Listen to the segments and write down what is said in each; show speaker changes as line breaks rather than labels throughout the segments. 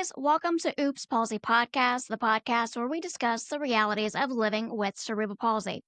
guys, welcome to Oops Palsy Podcast, the podcast where we discuss the realities of living with cerebral palsy.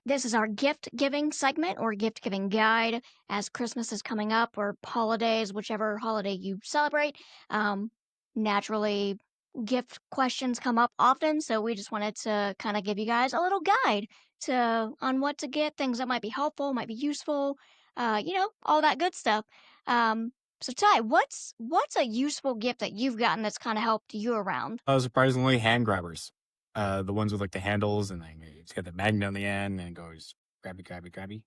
This is our gift giving segment or gift giving guide as Christmas is coming up or holidays, whichever holiday you celebrate. Um, Naturally, gift questions come up often, so we just wanted to kind of give you guys a little guide to on what to get, things that might be helpful, might be useful, all that good stuff. Um, so Ty, what's a useful gift that you've gotten that's kind of helped you around?
Surprisingly, hand grabbers. The ones with like the handles and then it's got the magnet on the end and it goes grabby, grabby, grabby.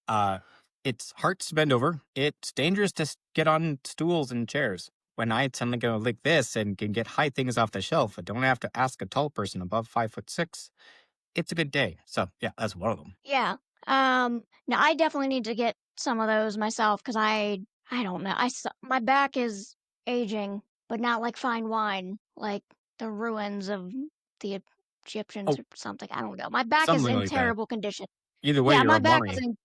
Uh, it's hard to bend over. It's dangerous to get on stools and chairs. When I suddenly go like this and can get high things off the shelf, I don't have to ask a tall person above 5'6". It's a good day. So yeah, that's one of them.
Yeah. Now I definitely need to get some of those myself because I don't know. My back is aging, but not like fine wine, like the ruins of the Egyptians
Oh,
or something. I don't know. My back is
something
in
like that.
terrible condition.
Either way,
Yeah,
you're
my
a
back is
mummy.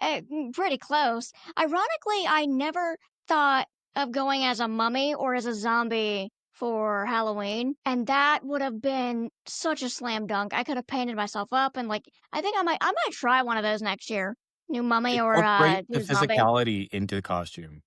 in pretty close. Ironically, I never thought of going as a mummy or as a zombie for Halloween, and that would have been such a slam dunk. I could have painted myself up and like I think I might try one of those next year. New mummy or
Incorporate the
new zombie.
physicality into the costume.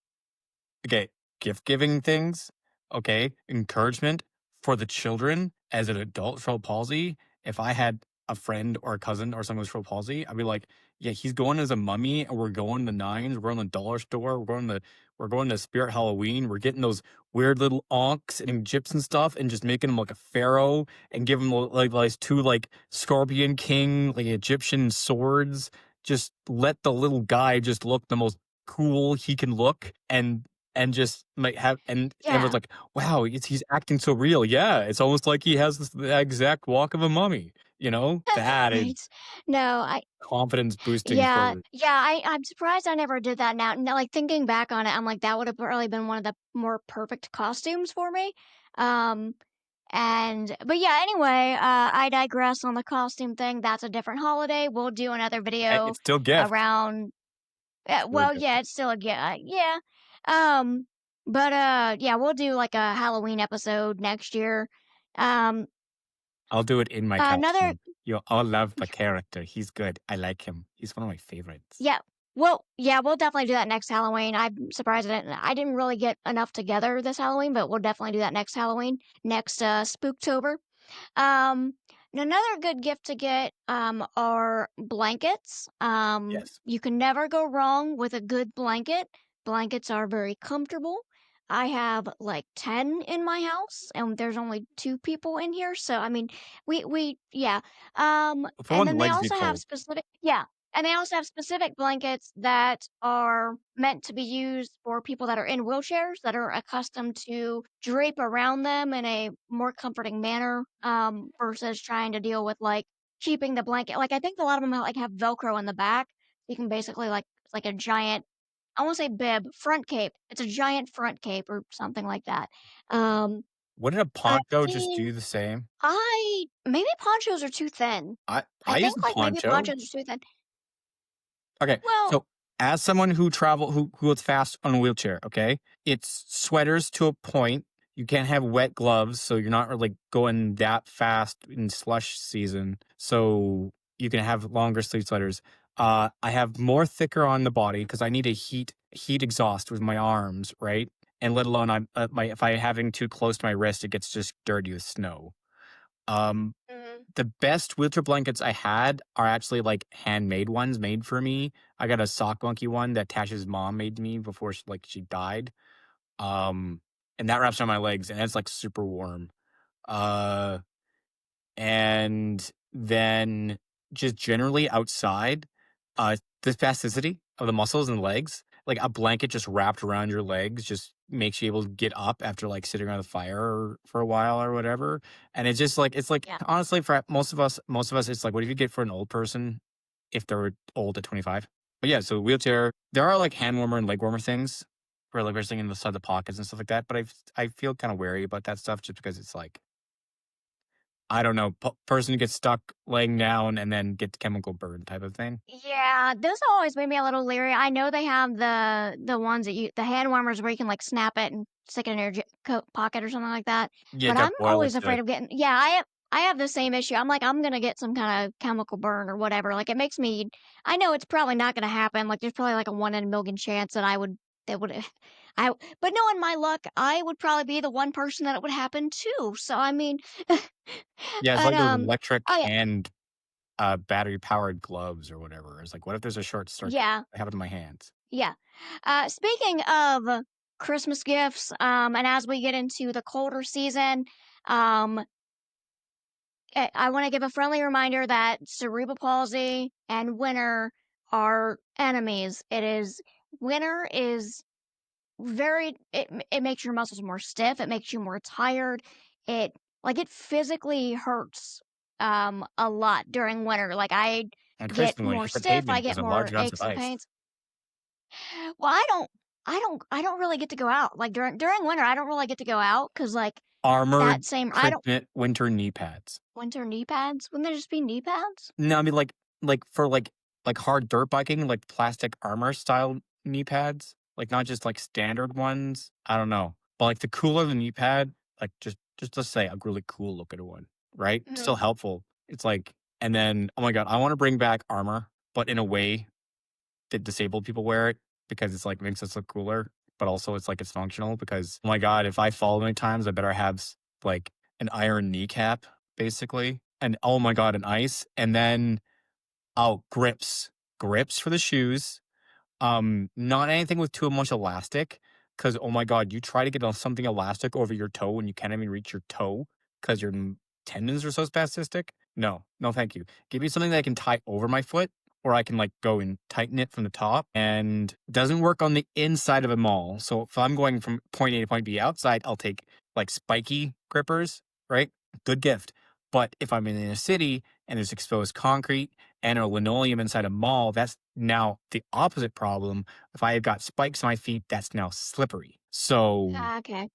Okay, gift giving things, okay, encouragement for the children as an adult with cerebral palsy. If I had a friend or a cousin or someone with cerebral palsy, I'd be like, yeah, he's going as a mummy and we're going to Nines, we're going to the dollar store, we're going to Spirit Halloween, we're getting those weird little onks and gyps and stuff and just making him like a pharaoh and give him like these two like scorpion king, like Egyptian swords. Just let the little guy just look the most cool he can look and just might have and everyone's
Yeah.
like, "Wow, he's acting so real." Yeah, it's almost like he has the exact walk of a mummy, you know? That is
Right. No, I
confidence boosting
yeah,
for
yeah, I'm surprised I never did that now, like, thinking back on it, I'm like, that would have probably been one of the more perfect costumes for me. Um, but yeah, anyway, I digress on the costume thing. That's a different holiday. We'll do another video
it's still gift.
around
Still a
well,
gift.
yeah, it's still a yeah. Um, yeah, we'll do like a Halloween episode next year. Um,
I'll do it in my
another
costume. You'll all love the character. He's good. I like him. He's one of my favorites.
Yeah. Well, yeah, we'll definitely do that next Halloween. I'm surprised I didn't really get enough together this Halloween, but we'll definitely do that next Halloween, next Spooktober. Um, Another good gift to get are blankets.
Yes.
You can never go wrong with a good blanket. Blankets are very comfortable. I have like 10 in my house and there's only two people in here, so I mean, we yeah.
If I
And
want the
then they
legs to be
also have
cold.
specific yeah, and they also have specific blankets that are meant to be used for people that are in wheelchairs that are accustomed to drape around them in a more comforting manner, versus trying to deal with like keeping the blanket. Like I think a lot of them like have Velcro in the back. You can basically like it's like a giant, I won't say bib, front cape. It's a giant front cape or something like that. Um,
Wouldn't a
I've
poncho just
seen
do the same?
I maybe ponchos are too thin. I
I use
think
a
like maybe
poncho.
ponchos are too thin.
Okay,
Well,
so as someone who goes fast on a wheelchair, okay, it's sweaters to a point. You can't have wet gloves, so you're not really going that fast in slush season. So you can have longer sleeve sweaters. I have more thicker on the body because I need a heat exhaust with my arms, right? And let alone my if I having too close to my wrist, it gets just dirty with snow. Um,
mhm.
the best winter blankets I had are actually like handmade ones made for me. I got a sock monkey one that Tasha's mom made me before she died. Um, and that wraps around my legs and it's like super warm. Uh, and then just generally outside, the spasticity of the muscles and legs, like a blanket just wrapped around your legs just makes you able to get up after like sitting around the fire for a while or whatever. And it's like
Yeah.
honestly for most of us, it's like what do you get for an old person if they're old at 25? But yeah, so wheelchair, there are like hand warmer and leg warmer things for like resting in the side of the pockets and stuff like that. But I feel kind of wary about that stuff just because it's like I don't know, person gets stuck laying down and then get chemical burn type of thing.
Yeah, those always made me a little leery. I know they have the ones that you the hand warmers where you can like snap it and stick it in your coat pocket or something like that.
Yeah,
But
gotta
I'm
boil it
always afraid
to
of getting. Yeah, I have the same issue. I'm like, I'm gonna get some kind of chemical burn or whatever. Like it makes me. I know it's probably not gonna happen. Like there's probably like a 1 in a million chance that I would. That would. I. But knowing my luck, I would probably be the one person that it would happen to. So I mean,
yeah, it's
but
like those
oh
electric
yeah,
and, battery-powered gloves or whatever. It's like, what if there's a short circuit?
yeah,
I have it in my hands.
yeah. Speaking of Christmas gifts, and as we get into the colder season, um, I want to give a friendly reminder that cerebral palsy and winter are enemies. Winter is it makes your muscles more stiff, it makes you more tired. It it physically hurts a lot during winter. Like I
And
get
Christmas, when it
more
hit the
stiff, I
pavement because
get
of
more
large amounts of
aches and
ice.
pains. Well, I don't really get to go out. Like during winter, I don't really get to go out cuz like that
Armored
same I don't
Cricut winter knee pads.
winter knee pads. Wouldn't there just be knee pads?
No, I mean, for, like, hard dirt biking, like, plastic armor style knee pads, like, not just, like, standard ones. I don't know. But, like, the cooler the knee pad, like, just let's say a really cool looking one, right?
Mhm.
Still helpful. It's like and then, oh my god, I wanna bring back armor, but in a way that disabled people wear it because it's, like, makes us look cooler, but also it's, like, it's functional because, oh my god, if I fall many times, I better have like, an iron kneecap, basically, and, oh my god, an ice, and then oh, grips. Grips for the shoes. Not anything with too much elastic, because oh my god, you try to get on something elastic over your toe when you can't even reach your toe because your tendons are so spastic. No, no, thank you. Give me something that I can tie over my foot, or I can like go and tighten it from the top, and doesn't work on the inside of a mall. So if I'm going from point A to point B outside, I'll take like spiky grippers, right? Good gift. But if I'm in a city and there's exposed concrete and a linoleum inside a mall, that's now the opposite problem. If I have got spikes on my feet, that's now slippery. So
Ah, okay.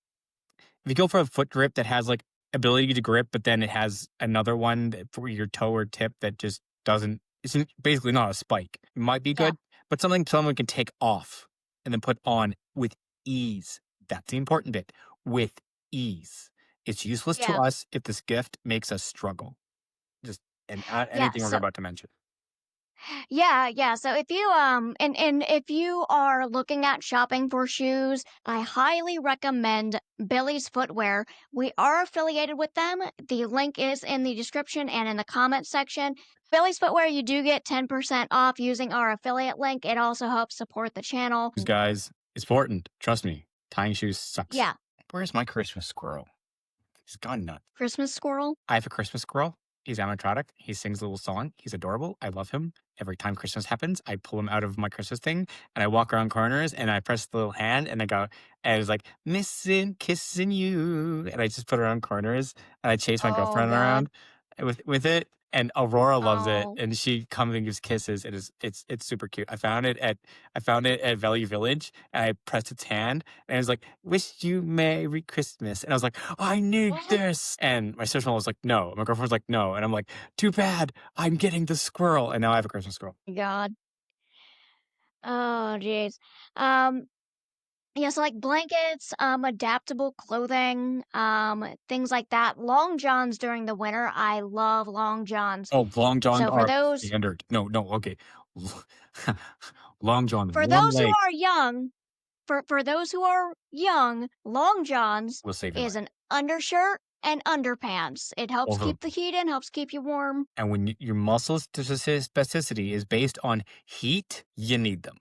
if you go for a foot grip that has like ability to grip, but then it has another one for your toe or tip that just doesn't, basically not a spike. It might be
Yeah.
good, but something someone can take off and then put on with ease. That's the important bit. With ease. It's useless to
Yeah.
us if this gift makes us struggle. Just and
Yeah.
anything we're
So
about to mention.
yeah, yeah. So if you and if you are looking at shopping for shoes, I highly recommend Billy's Footwear. We are affiliated with them. The link is in the description and in the comment section. Billy's Footwear, you do get 10% off using our affiliate link. It also helps support the channel.
Guys, it's important. Trust me. Tying shoes sucks.
Yeah,
Where's my Christmas squirrel? He's gone nuts.
Christmas squirrel.
I have a Christmas squirrel. He's animatronic. He sings a little song. He's adorable. I love him. Every time Christmas happens, I pull him out of my Christmas thing and I walk around corners and I press the little hand and I go, and it's like, missing, kissing you. And I just put it around corners and I chase my
Oh
girlfriend
God.
around with it. And Aurora loves it,
Oh.
and she comes and gives kisses. It's super cute. I found it at Value Village, and I pressed its hand, and it was like, "Wish you Merry Christmas," and I was like, "I need this," and my sister was like, "No," my girlfriend was like, "No," and I'm like, "Too bad, I'm getting the squirrel," and now I have a Christmas squirrel.
God. Oh jeez. Um. Yeah, so like blankets, adaptable clothing, things like that. Long johns during the winter. I love long johns.
Oh, long johns
So for
are
those
standard. No, no, okay, long johns,
for
warm
those who
leg
are young, for those who are young, long johns
will save your
is
life.
an undershirt and underpants. It helps
Both of
keep the
them.
heat in, helps keep you warm.
And when your muscle specificity is based on heat, you need them.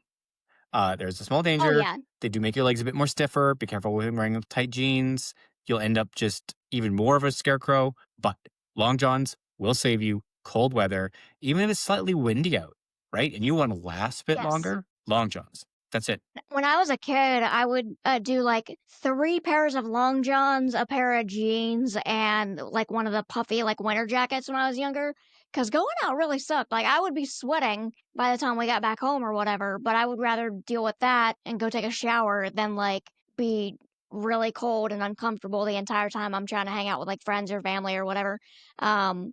There's a small
Oh
danger.
yeah.
They do make your legs a bit more stiffer. Be careful with wearing tight jeans. You'll end up just even more of a scarecrow. But long johns will save you. Cold weather, even if it's slightly windy out, right? And you want to last a bit
Yes.
longer, long johns. That's it.
When I was a kid, I would do like three pairs of long johns, a pair of jeans, and like one of the puffy like winter jackets when I was younger. Because going out really sucked. Like I would be sweating by the time we got back home or whatever, but I would rather deal with that and go take a shower than like be really cold and uncomfortable the entire time I'm trying to hang out with like friends or family or whatever. Um,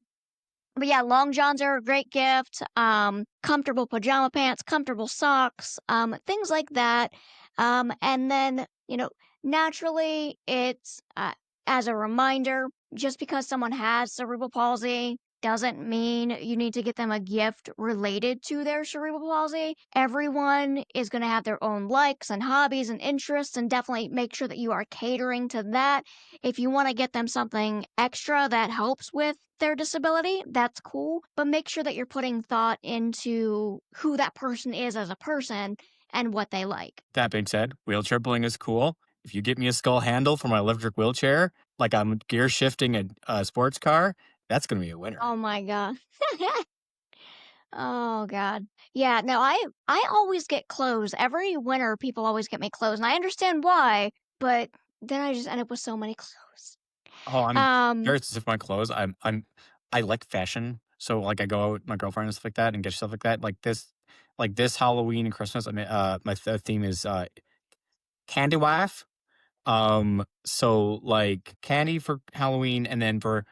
but yeah, long johns are a great gift. Comfortable pajama pants, comfortable socks, things like that. And then, Naturally, it's as a reminder, just because someone has cerebral palsy doesn't mean you need to get them a gift related to their cerebral palsy. Everyone is going to have their own likes and hobbies and interests, and definitely make sure that you are catering to that. If you want to get them something extra that helps with their disability, that's cool, but make sure that you're putting thought into who that person is as a person and what they like.
That being said, wheelchair bling is cool. If you get me a skull handle for my electric wheelchair, like I'm gear shifting a sports car, that's going to be a winner.
Oh my god. Oh god. Yeah, no, I always get clothes. Every winter people always get me clothes, and I understand why, but then I just end up with so many clothes.
Oh, I'm
Um,
very specific with my clothes. I like fashion. So like I go out with my girlfriend and stuff like that and get stuff like that. Like this Halloween and Christmas, I mean my theme is candy wife. So like candy for Halloween, and then for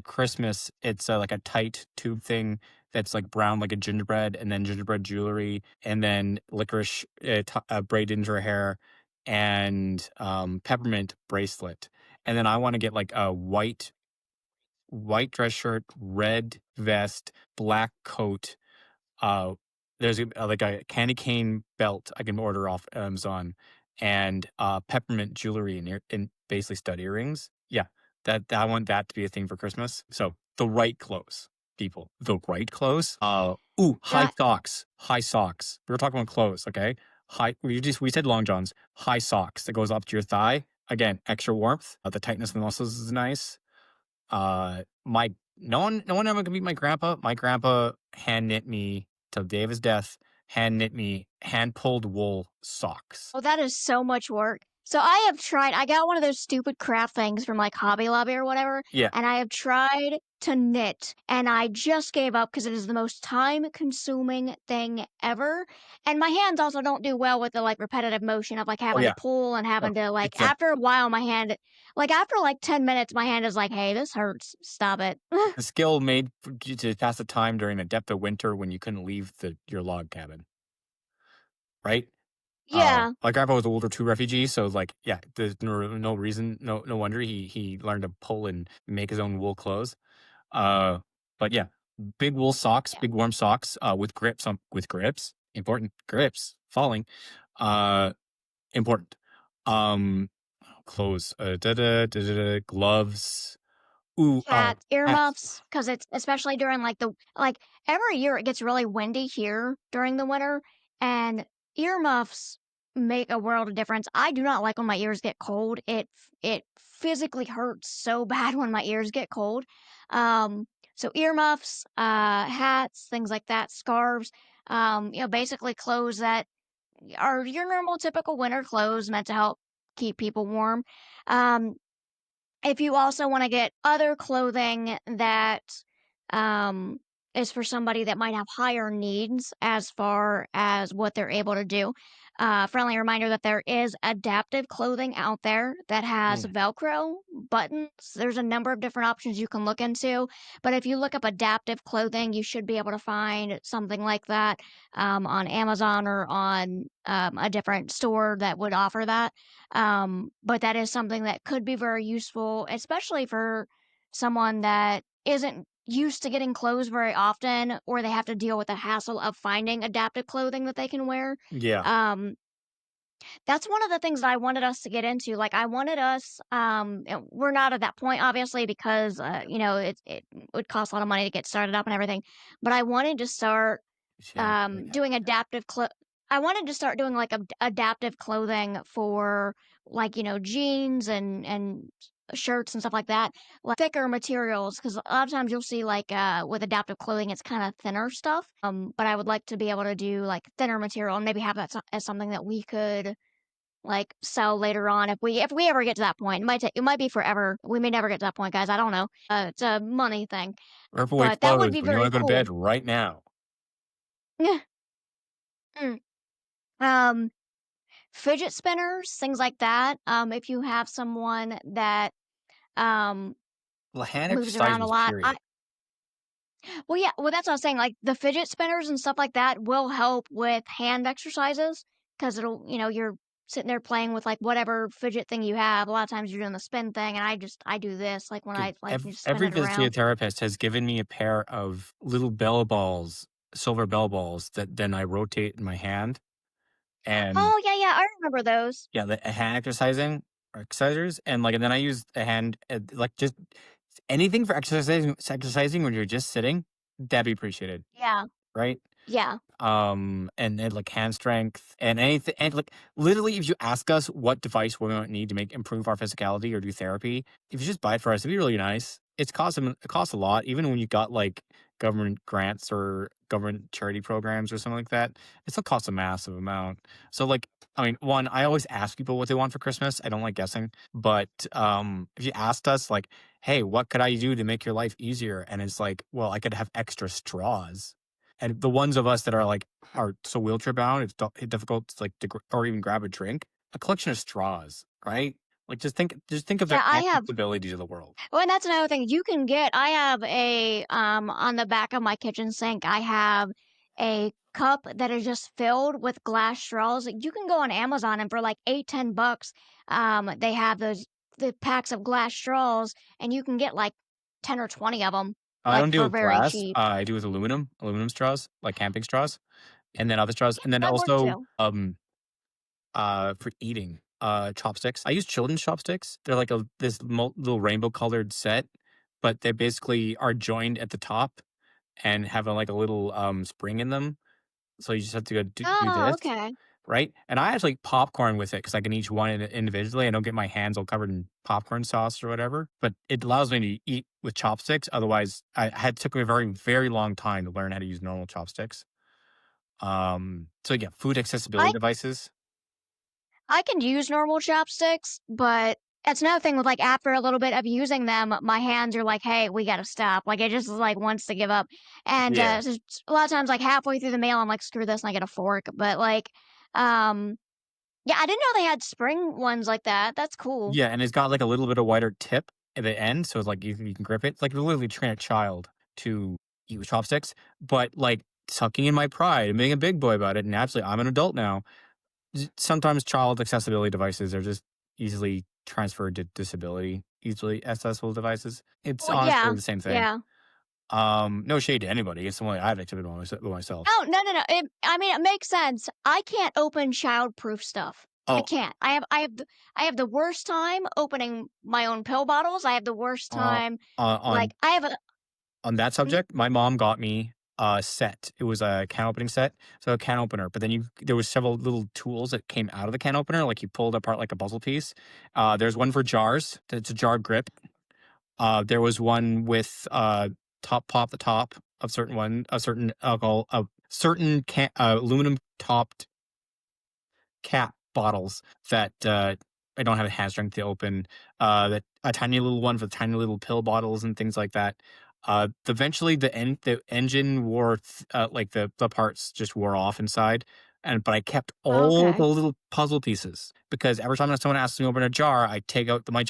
Christmas, it's like a tight tube thing that's like brown, like a gingerbread, and then gingerbread jewelry, and then licorice braid into her hair, and peppermint bracelet. And then I want to get like a white dress shirt, red vest, black coat, uh, there's like a candy cane belt I can order off Amazon, and peppermint jewelry and basically stud earrings. Yeah, that I want that to be a thing for Christmas. So the right clothes, people, the right clothes. High
that
socks, high socks. We were talking about clothes, okay? We said long johns, high socks that goes up to your thigh. Again, extra warmth. The tightness of the muscles is nice. My no one ever can beat my grandpa. My grandpa hand knit me till the day of his death. Hand knit me hand pulled wool socks.
Oh, that is so much work. So I have tried, I got one of those stupid craft things from like Hobby Lobby or whatever,
Yeah.
and I have tried to knit, and I just gave up because it is the most time consuming thing ever. And my hands also don't do well with the like repetitive motion of like
Oh
having to
yeah.
pull and
No,
having to like,
it's a
after a while, my hand, like after like 10 minutes, my hand is like, hey, this hurts. Stop it.
a skill made for you to pass the time during the depth of winter when you couldn't leave your log cabin, right?
Yeah.
My grandpa was a World War II refugee, so like, yeah, there's no reason, no wonder he learned to pull and make his own wool clothes. Uh, but yeah, big wool socks,
Yeah.
big warm socks, with grips important grips, falling, uh, important. Um, clothes, gloves. Ooh,
Hats,
hats.
earmuffs, because it's especially during like like every year it gets really windy here during the winter, and earmuffs make a world of difference. I do not like when my ears get cold. It physically hurts so bad when my ears get cold. So earmuffs, hats, things like that, scarves, basically clothes that are your normal typical winter clothes meant to help keep people warm. Um, if you also want to get other clothing that um, is for somebody that might have higher needs as far as what they're able to do, friendly reminder that there is adaptive clothing out there that has
Mm,
Velcro buttons. There's a number of different options you can look into, but if you look up adaptive clothing, you should be able to find something like that on Amazon or on a different store that would offer that. But that is something that could be very useful, especially for someone that isn't used to getting clothes very often, or they have to deal with the hassle of finding adaptive clothing that they can wear.
yeah,
Um, that's one of the things that I wanted us to get into. Like, I wanted us, and we're not at that point, obviously, because, it would cost a lot of money to get started up and everything. But I wanted to start
yeah, yeah, yeah.
doing adaptive I wanted to start doing like adaptive clothing for like, jeans and shirts and stuff like that, like thicker materials, because a lot of times you'll see like with adaptive clothing it's kind of thinner stuff. But I would like to be able to do like thinner material and maybe have that as something that we could like sell later on if we ever get to that point. It might be forever. We may never get to that point, guys. I don't know. It's a money thing,
Rip away
but that would
clothes
be
when you
very
want to go to
cool.
bed right now.
Mm. Um, fidget spinners, things like that. If you have someone that um
Well, hand
moves around a
exercises,
lot,
period.
well, yeah, well, that's what I was saying. Like the fidget spinners and stuff like that will help with hand exercises because it'll, you're sitting there playing with like whatever fidget thing you have. A lot of times you're doing the spin thing, and I do this like when
Dude,
I like just spin
every
it around.
physiotherapist has given me a pair of little bell balls, silver bell balls that then I rotate in my hand. And
Oh yeah, yeah, I remember those.
yeah, the hand exercisers, and like, and then I use a hand, like just anything for exercising when you're just sitting, that'd be appreciated,
Yeah,
right?
yeah,
And like hand strength and anything, and like literally, if you ask us what device we might need to make improve our physicality or do therapy, if you just buy it for us, it'd be really nice. It costs a lot, even when you got like government grants or government charity programs or something like that. It still costs a massive amount. So like, I mean, one, I always ask people what they want for Christmas. I don't like guessing, but if you asked us like, hey, what could I do to make your life easier? And it's like, well, I could have extra straws. And the ones of us that are like are so wheelchair bound, it's difficult to like or even grab a drink. A collection of straws, right? Like just think of their
yeah. I have.
accessibility to the world.
Well, and that's another thing you can get. I have a on the back of my kitchen sink. I have a cup that is just filled with glass straws. You can go on Amazon and for like 8, $10, they have the packs of glass straws, and you can get like 10 or 20 of them
I
like
don't do
for
with
very
glass.
cheap.
I do with aluminum straws, like camping straws, and then other straws, and then
That works
also
too.
for eating chopsticks. I use children's chopsticks. They're like a this little rainbow colored set, but they basically are joined at the top and have like a little spring in them. So you just have to go do
Oh,
this.
okay.
Right? And I actually popcorn with it because I can eat one individually. I don't get my hands all covered in popcorn sauce or whatever, but it allows me to eat with chopsticks. Otherwise, took me a very, very long time to learn how to use normal chopsticks. So yeah, food accessibility
I
devices.
I can use normal chopsticks, but that's another thing with like after a little bit of using them, my hands are like, "Hey, we gotta stop." Like it just like wants to give up. And
Yeah.
so a lot of times, like halfway through the meal, I'm like, "Screw this," and I get a fork. But like, um, yeah, I didn't know they had spring ones like that. That's cool.
Yeah, and it's got like a little bit of wider tip at the end, so it's like you can grip it. It's like literally train a child to eat with chopsticks, but like sucking in my pride and being a big boy about it. And naturally, I'm an adult now. Sometimes child accessibility devices are just easily transferred to disability, easily accessible devices. It's
Well, yeah,
honestly the same thing.
yeah.
No shade to anybody. It's the way I've accepted it myself.
Oh no, no, no. I mean, it makes sense. I can't open child-proof stuff. I
Oh,
can't. I have the worst time opening my own pill bottles. I have the worst
uh,
time.
on
Like I have a.
on that
Mhm.
subject, my mom got me a set. It was a can opening set, so a can opener. But then there was several little tools that came out of the can opener, like you pulled apart like a puzzle piece. There's one for jars. It's a jar grip. There was one with the top of a certain alcohol, a certain aluminum topped cap bottles that I don't have a hand strength to open. That a tiny little one for tiny little pill bottles and things like that. Eventually the engine wore like the parts just wore off inside, and but I kept all the
Okay.
little puzzle pieces because every time that someone asks me to open a jar, I take out my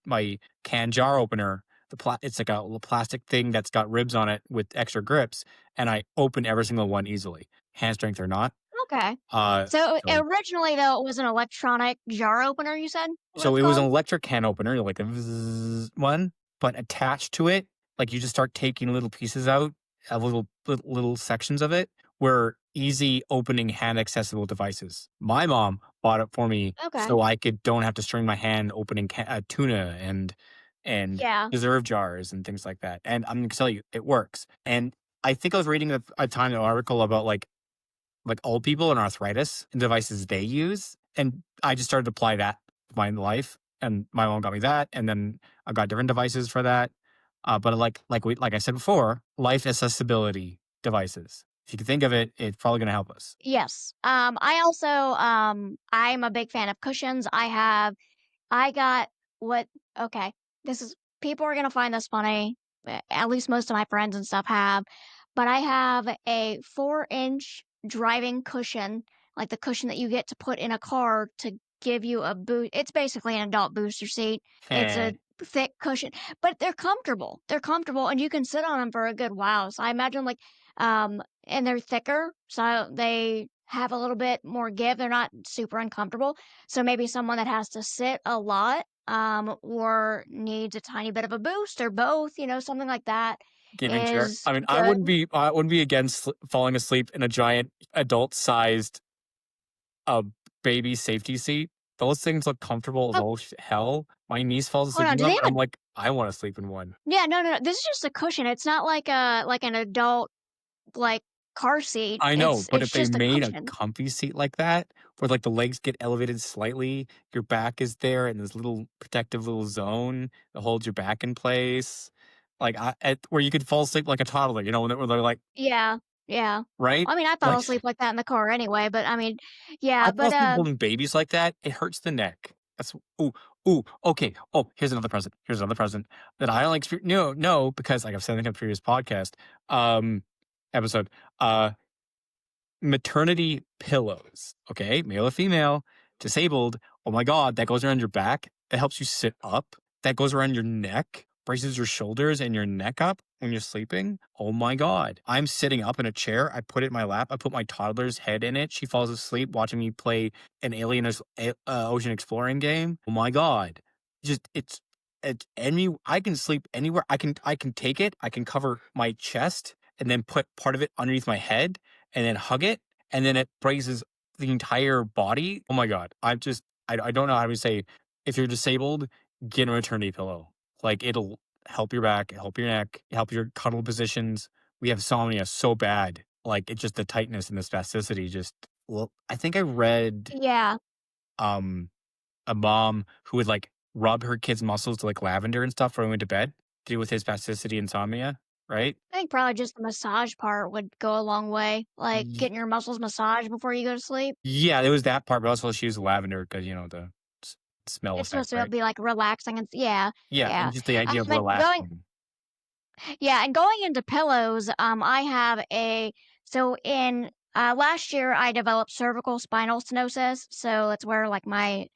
my can jar opener. It's like a little plastic thing that's got ribs on it with extra grips, and I open every single one easily, hand strength or not.
Okay. So
So
originally, though, it was an electronic jar opener, you said? What
so
it's
it was an
called?
electric can opener, like a vzz one, but attached to it, like you just start taking little pieces out of little sections of it were easy opening hand accessible devices. My mom bought it for me
Okay.
so I could don't have to strain my hand opening tuna and
Yeah.
preserve jars and things like that. And I'm gonna tell you, it works. And I think I was reading a time an article about like old people and arthritis and devices they use. And I just started to apply that to my life. And my mom got me that. And then I got different devices for that. But like I said before, life accessibility devices. If you can think of it, it's probably going to help us.
Yes. I also I'm a big fan of cushions. I got what okay. This is people are gonna find this funny. At least most of my friends and stuff have. But I have a 4-inch driving cushion, like the cushion that you get to put in a car to give you a boost. It's basically an adult booster seat. It's
Eh,
a thick cushion, but they're comfortable. They're comfortable and you can sit on them for a good while. So I imagine like and they're thicker, so they have a little bit more give. They're not super uncomfortable. So maybe someone that has to sit a lot, or needs a tiny bit of a boost or both, something like that
Gaming chair.
is
I mean,
good.
I wouldn't be against falling asleep in a giant adult-sized a baby safety seat. Those things look comfortable as
Oh,
all hell. My niece falls
hold
asleep
on.
in
Do they
them,
have
and
a
I'm like, I want to sleep in one.
Yeah, no, no, no. This is just a cushion. It's not like an adult like car seat.
I know, but
It's
if they
just a
made a
cushion.
comfy seat like that, where like the legs get elevated slightly, your back is there, and this little protective little zone that holds your back in place, like where you could fall asleep like a toddler, where they're like,
Yeah, yeah.
right,
I mean, I fall
like
asleep like that in the car anyway, but I mean,
I
yeah,
fall
but
asleep holding babies like that. It hurts the neck. That's ooh ooh okay. Oh, here's another present. Here's another present that I only experience. No, no, because like I've said in a previous podcast, um, episode. Maternity pillows. Okay, male or female, disabled. Oh my god, that goes around your back. It helps you sit up. That goes around your neck, braces your shoulders and your neck up when you're sleeping. Oh my god. I'm sitting up in a chair. I put it in my lap. I put my toddler's head in it. She falls asleep watching me play an ocean exploring game. Oh my god. Just it's any I can sleep anywhere. I can take it. I can cover my chest and then put part of it underneath my head and then hug it, and then it braces the entire body. Oh my god. I don't know how to say, if you're disabled, get a maternity pillow. Like it'll help your back, help your neck, help your cuddle positions. We have insomnia so bad. Like it's just the tightness and the spasticity just well, I think I read
yeah,
um a mom who would like rub her kid's muscles to like lavender and stuff before he went to bed to deal with his spasticity insomnia, right?
I think probably just the massage part would go a long way, like getting your muscles massaged before you go to sleep.
Yeah, there was that part, but also she used lavender because, the s smell
It's
effect,
supposed to
right?
be like relaxing and yeah,
Yeah, and
yeah.
just the idea of
And going
relaxing.
Yeah, and going into pillows, I have a so in last year I developed cervical spinal stenosis. So it's where like my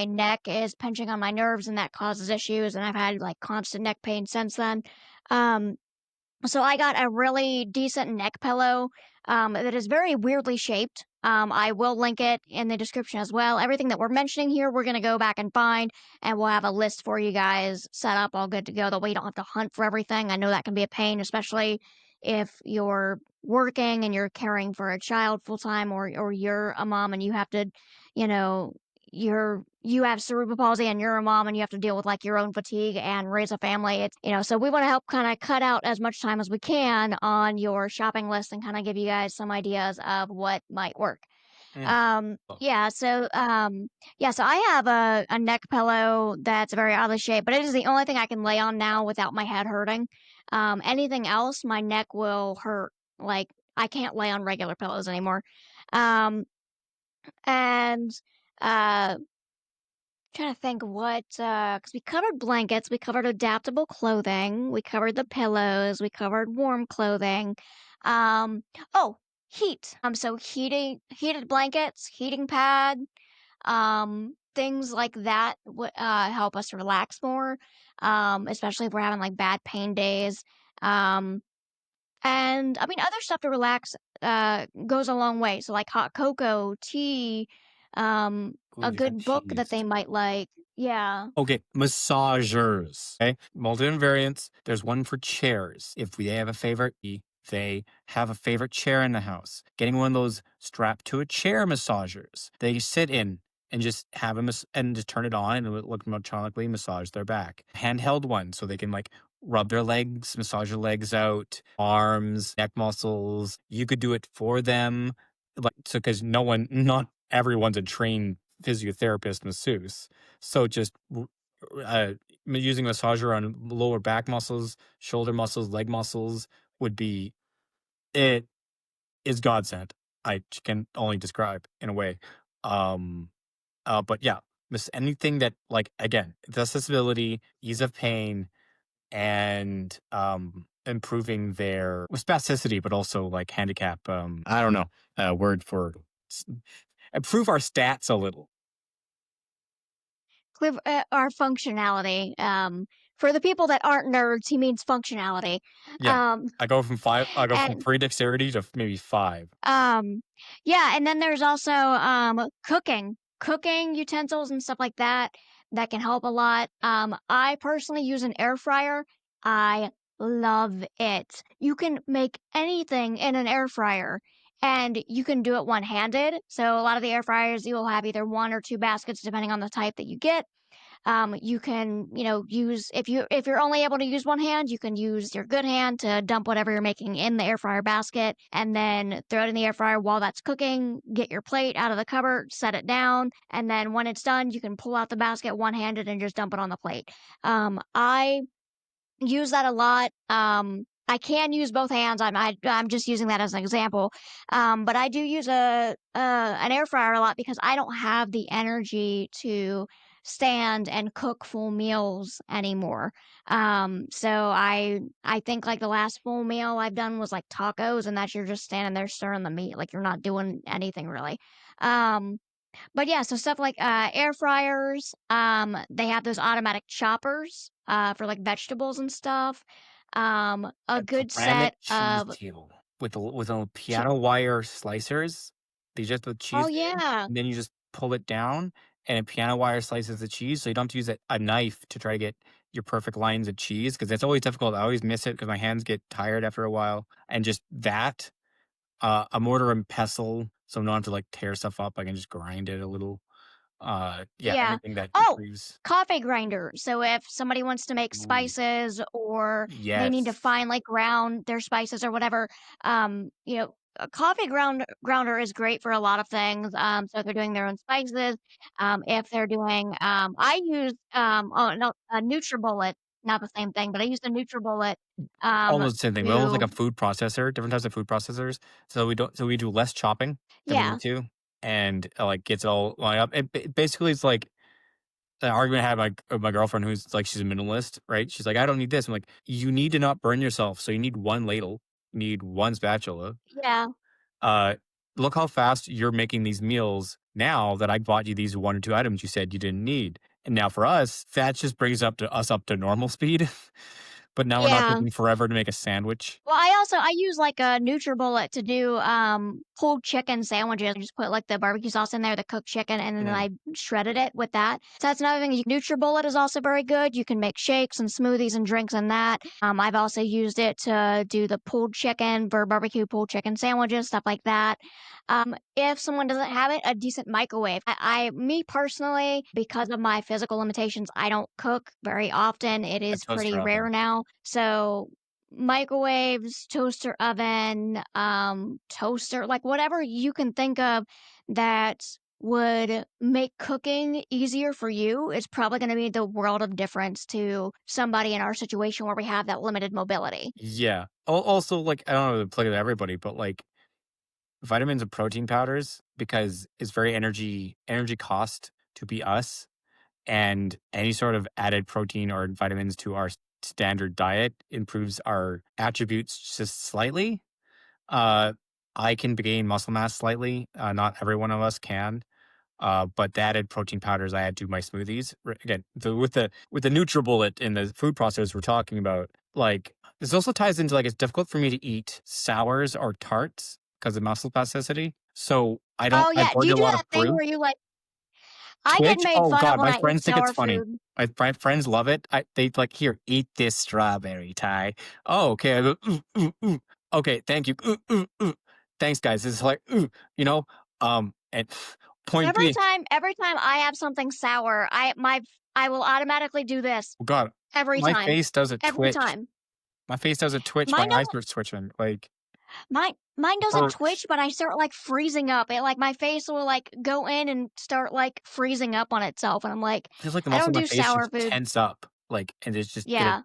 neck is pinching on my nerves and that causes issues and I've had like constant neck pain since then. Um so I got a really decent neck pillow that is very weirdly shaped. I will link it in the description as well. Everything that we're mentioning here, we're going to go back and find, and we'll have a list for you guys set up, all good to go. That way you don't have to hunt for everything. I know that can be a pain, especially if you're working and you're caring for a child full time, or you're a mom and you have to, you know, you have cerebral palsy and you're a mom and you have to deal with like your own fatigue and raise a family. So we want to help kind of cut out as much time as we can on your shopping list and kind of give you guys some ideas of what might work.
Mm. Oh,
So I have a neck pillow that's very oddly shaped, but it is the only thing I can lay on now without my head hurting. Anything else, my neck will hurt. Like I can't lay on regular pillows anymore. Um, and uh Trying to think what, because we covered blankets, we covered adaptable clothing, we covered the pillows, we covered warm clothing. Um, oh, heat. So heated blankets, heating pad, things like that would help us relax more, especially if we're having like bad pain days. Um, and I mean, other stuff to relax goes a long way. So like hot cocoa, tea,
ooh,
a
different
good book that
teas.
they might like. Yeah.
Okay, massagers. Okay, multi variants. There's one for chairs. If they have a favorite, they have a favorite chair in the house. Getting one of those strapped to a chair massagers. They sit in and just have them and just turn it on and it will electronically massage their back. Handheld one, so they can like rub their legs, massage their legs out, arms, neck muscles. You could do it for them, like so because not everyone's a trained physiotherapist masseuse. So just uh, using massager on lower back muscles, shoulder muscles, leg muscles would be it is godsend. I can only describe in a way. Um, but yeah, anything that like again, the accessibility, ease of pain, and improving their spasticity, but also like handicap. I don't know a word for s- improve our stats a little.
Our functionality, For the people that aren't nerds, he means functionality.
Yeah.
Um,
I go from
and
3 dexterity to maybe 5.
yeah, and then there's also cooking utensils and stuff like that that can help a lot. I personally use an air fryer. I love it. You can make anything in an air fryer and you can do it one-handed. So a lot of the air fryers you will have either one or two baskets depending on the type that you get. You can, use if you're only able to use one hand, you can use your good hand to dump whatever you're making in the air fryer basket and then throw it in the air fryer while that's cooking. Get your plate out of the cupboard, set it down, and then when it's done, you can pull out the basket one-handed and just dump it on the plate. I use that a lot. I can use both hands. I'm just using that as an example. But I do use an air fryer a lot because I don't have the energy to stand and cook full meals anymore. So I think like the last full meal I've done was like tacos, and that's you're just standing there stirring the meat, like you're not doing anything really. Um, but yeah, so stuff like air fryers, they have those automatic choppers for like vegetables and stuff. A
A
good
ceramic
set
cheese
of
table with a
ch-
piano wire slicers. They just put
oh
cheese in,
yeah,
and then you just pull it down, and a piano wire slices the cheese, so you don't have to use a knife to try to get your perfect lines of cheese because it's always difficult. I always miss it because my hands get tired after a while, and just that, a mortar and pestle, so I don't have to, like, tear stuff up. I can just grind it a little. Yeah,
yeah.
anything that
Oh,
improves.
coffee grinder. So if somebody wants to make
Ooh,
spices or they need to
yes.
find like ground their spices or whatever, a coffee grounder is great for a lot of things. So if they're doing their own spices, if they're doing, I use, oh no, a NutriBullet, not the same thing, but I use the NutriBullet,
Almost the same thing. We almost like a
to,
food processor, different types of food processors. So we do less chopping than we need
yeah,
to, and, like, gets it all lined up. And basically, it's like an argument I had with my girlfriend who's like, she's a minimalist, right? She's like, "I don't need this." I'm like, "You need to not burn yourself, so you need 1 ladle, you need 1 spatula.
yeah,
Uh, look how fast you're making these meals now that I bought you these 1 or 2 items you said you didn't need." And now for us, that just brings us up to normal speed, but now we're not
yeah.
taking forever to make a sandwich.
Well, I use like a NutriBullet to do pulled chicken sandwiches. I just put like the barbecue sauce in there, the cooked chicken, and then
Mm,
I shredded it with that. So that's another thing. NutriBullet is also very good. You can make shakes and smoothies and drinks in that. I've also used it to do the pulled chicken for barbecue pulled chicken sandwiches, stuff like that. If someone doesn't have it, a decent microwave. Me personally, because of my physical limitations, I don't cook very often. It
a
is
toaster
pretty rare
oven.
now. So microwaves, toaster oven, toaster, like whatever you can think of that would make cooking easier for you is probably going to be the world of difference to somebody in our situation where we have that limited mobility.
Yeah. Also, like, I don't know if it apply to everybody, but, like, vitamins and protein powders because it's very energy cost to be us, and any sort of added protein or vitamins to our standard diet improves our attributes just slightly. Uh, I can gain muscle mass slightly, not every one of us can. But the added protein powders I add to my smoothies, again, with the NutriBullet in the food processors we're talking about, like, this also ties into, like, it's difficult for me to eat sours or tarts because of muscle plasticity. So
Oh
I
yeah, do
avoid
you
a
do
lot of
that thing
fruit.
where you like I get
Twitch?
made
Oh
fun of
god,
when
my
I eat
friends think it's
sour
funny.
food.
My friends love it. They like, "Here, eat this strawberry, Ty." "Oh, okay." I go, "Ooh, ooh, ooh." "Okay, thank you. Ooh, ooh, ooh." "Thanks, guys." It's like, "Ooh," you know? And point being,
Every time I have something sour, I will automatically do this
oh god,
every
my
time.
face doesn't
Every
twitch.
time.
My face doesn't twitch, my
Mine
eyes
doesn't
are twitching, like,
mine doesn't
hurts.
twitch, but I start like freezing up. It like my face will like go in and start like freezing up on itself and I'm like,
Feels like the
I
muscle
don't
in my
do
face
sour
just
food.
tense up, like, and it's just get a
Yeah.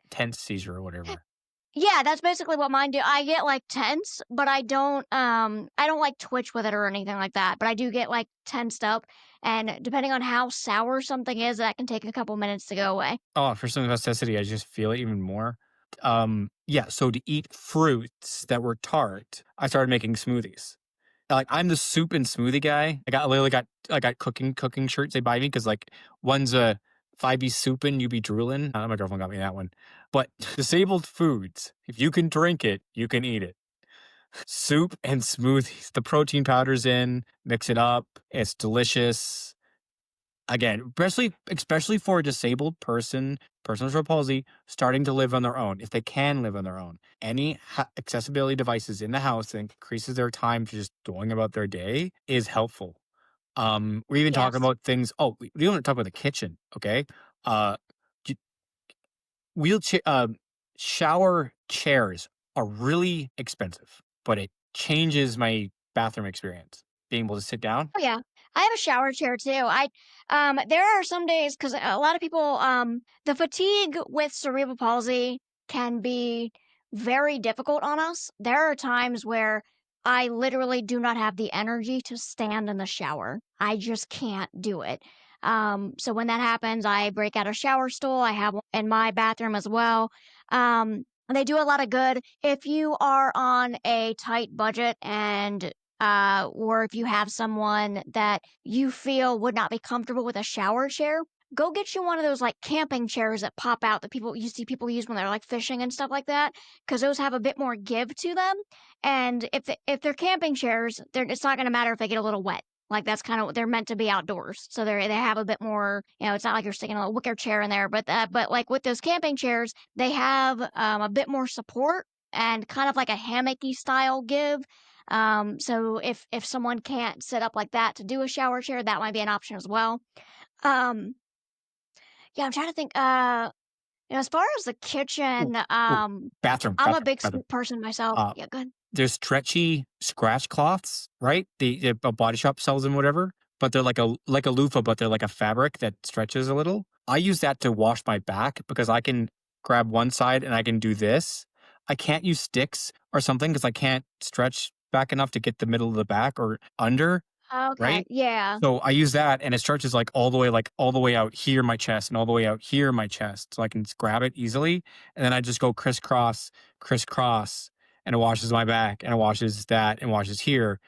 tense seizure or whatever.
Yeah, that's basically what mine do. I get like tense, but I don't like twitch with it or anything like that, but I do get like tensed up and depending on how sour something is, that can take a couple minutes to go away.
Oh, for some necessity, I just feel it even more. Yeah, so to eat fruits that were tart, I started making smoothies. Like, I'm the soup and smoothie guy. I literally got cooking shirts they buy me because, like, one's a If I be souping, you be drooling. My girlfriend got me that one. But disabled foods, if you can drink it, you can eat it. Soup and smoothies. The protein powder's in, mix it up. It's delicious. Again, especially for a disabled person with cerebral palsy, starting to live on their own, if they can live on their own. Any accessibility devices in the house that increases their time to just going about their day is helpful. We're even talking
Yes.
about things. Oh, we don't talk about the kitchen, okay? Uh, j- wheelchair, shower chairs are really expensive, but it changes my bathroom experience. Being able to sit down.
Oh yeah. I have a shower chair too. There are some days because a lot of people the fatigue with cerebral palsy can be very difficult on us. There are times where I literally do not have the energy to stand in the shower. I just can't do it. So when that happens, I break out a shower stool. I have one in my bathroom as well. And they do a lot of good. If you are on a tight budget and or if you have someone that you feel would not be comfortable with a shower chair, go get you one of those like camping chairs that pop out that people you see people use when they're like fishing and stuff like that, because those have a bit more give to them. And if they're camping chairs, it's not going to matter if they get a little wet. Like that's kind of what they're meant to be outdoors, so they have a bit more. It's not like you're sticking a wicker chair in there, but like with those camping chairs, they have a bit more support and kind of like a hammocky style give, so if someone can't sit up like that to do a shower chair, that might be an option as well. Um, yeah, I'm trying to think. As far as the
Oh,
kitchen,
oh, bathroom,
I'm a
bathroom,
big
bathroom.
soup person myself.
Uh,
Yeah, good.
there's stretchy scratch cloths, right? A body shop sells them, whatever. But they're like a loofah, but they're like a fabric that stretches a little. I use that to wash my back because I can grab one side and I can do this. I can't use sticks or something because I can't stretch back enough to get the middle of the back or under,
Okay,
right?
yeah,
So I use that and it stretches all the way out here my chest and all the way out here my chest. So I can just grab it easily. And then I just go crisscross, crisscross, and it washes my back and it washes that and washes here.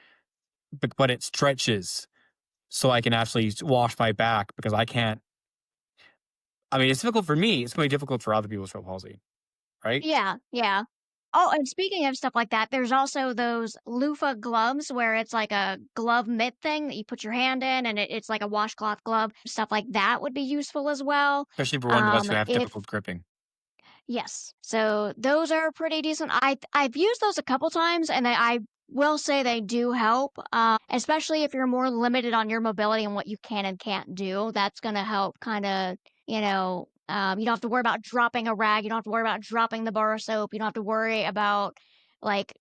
But it stretches so I can actually wash my back because I can't. I mean, it's difficult for me. It's going to be difficult for other people with cerebral palsy, right?
yeah, yeah. Oh, and speaking of stuff like that, there's also those loofah gloves where it's like a glove mitt thing that you put your hand in, and it's like a washcloth glove. Stuff like that would be useful as well.
Especially for ones of us who have
If
difficult gripping.
Yes. So those are pretty decent. I've used those a couple times, and I will say they do help. Especially if you're more limited on your mobility and what you can and can't do. That's gonna help kind of, you don't have to worry about dropping a rag, you don't have to worry about dropping the bar of soap, you don't have to worry about like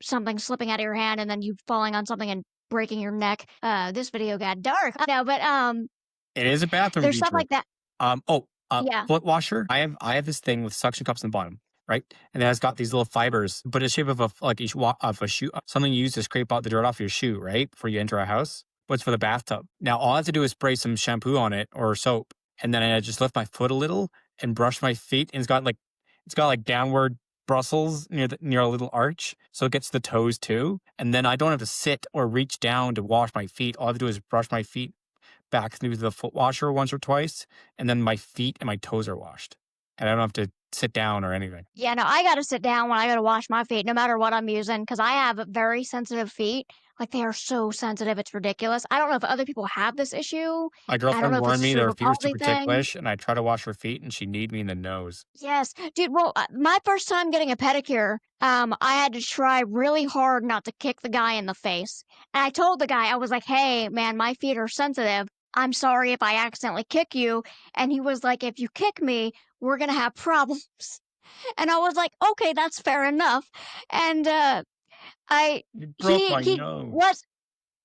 something slipping out of your hand and then you falling on something and breaking your neck. This video got dark. No, but
It is a bathroom
there's stuff
feature.
like that. Yeah.
Foot washer. I have this thing with suction cups in the bottom, right? And then it's got these little fibers, but it's shape of of a shoe, something you use to scrape out the dirt off your shoe, right? Before you enter a house. But it's for the bathtub. Now all I have to do is spray some shampoo on it or soap, and then I just lift my foot a little and brush my feet, and it's got like downward bristles near a little arch, so it gets the toes too. And then I don't have to sit or reach down to wash my feet. All I have to do is brush my feet back through the foot washer once or twice, and then my feet and my toes are washed. And I don't have to sit down or anything.
Yeah, no, I gotta sit down when I go to wash my feet, no matter what I'm using, because I have very sensitive feet. Like they are so sensitive, it's ridiculous. I don't know if other people have this issue.
My
I don't
girlfriend
know if it's
warned
a
me that her
cerebral
feet were
palsy
super
thing.
ticklish, and I try to wash her feet, and she kneed me in the nose.
Yes, dude. Well, my first time getting a pedicure, I had to try really hard not to kick the guy in the face. And I told the guy, I was like, "Hey, man, my feet are sensitive. I'm sorry if I accidentally kick you." And he was like, "If you kick me, we're gonna have problems." And I was like, "Okay, that's fair enough." And I
You broke my
he
nose.
was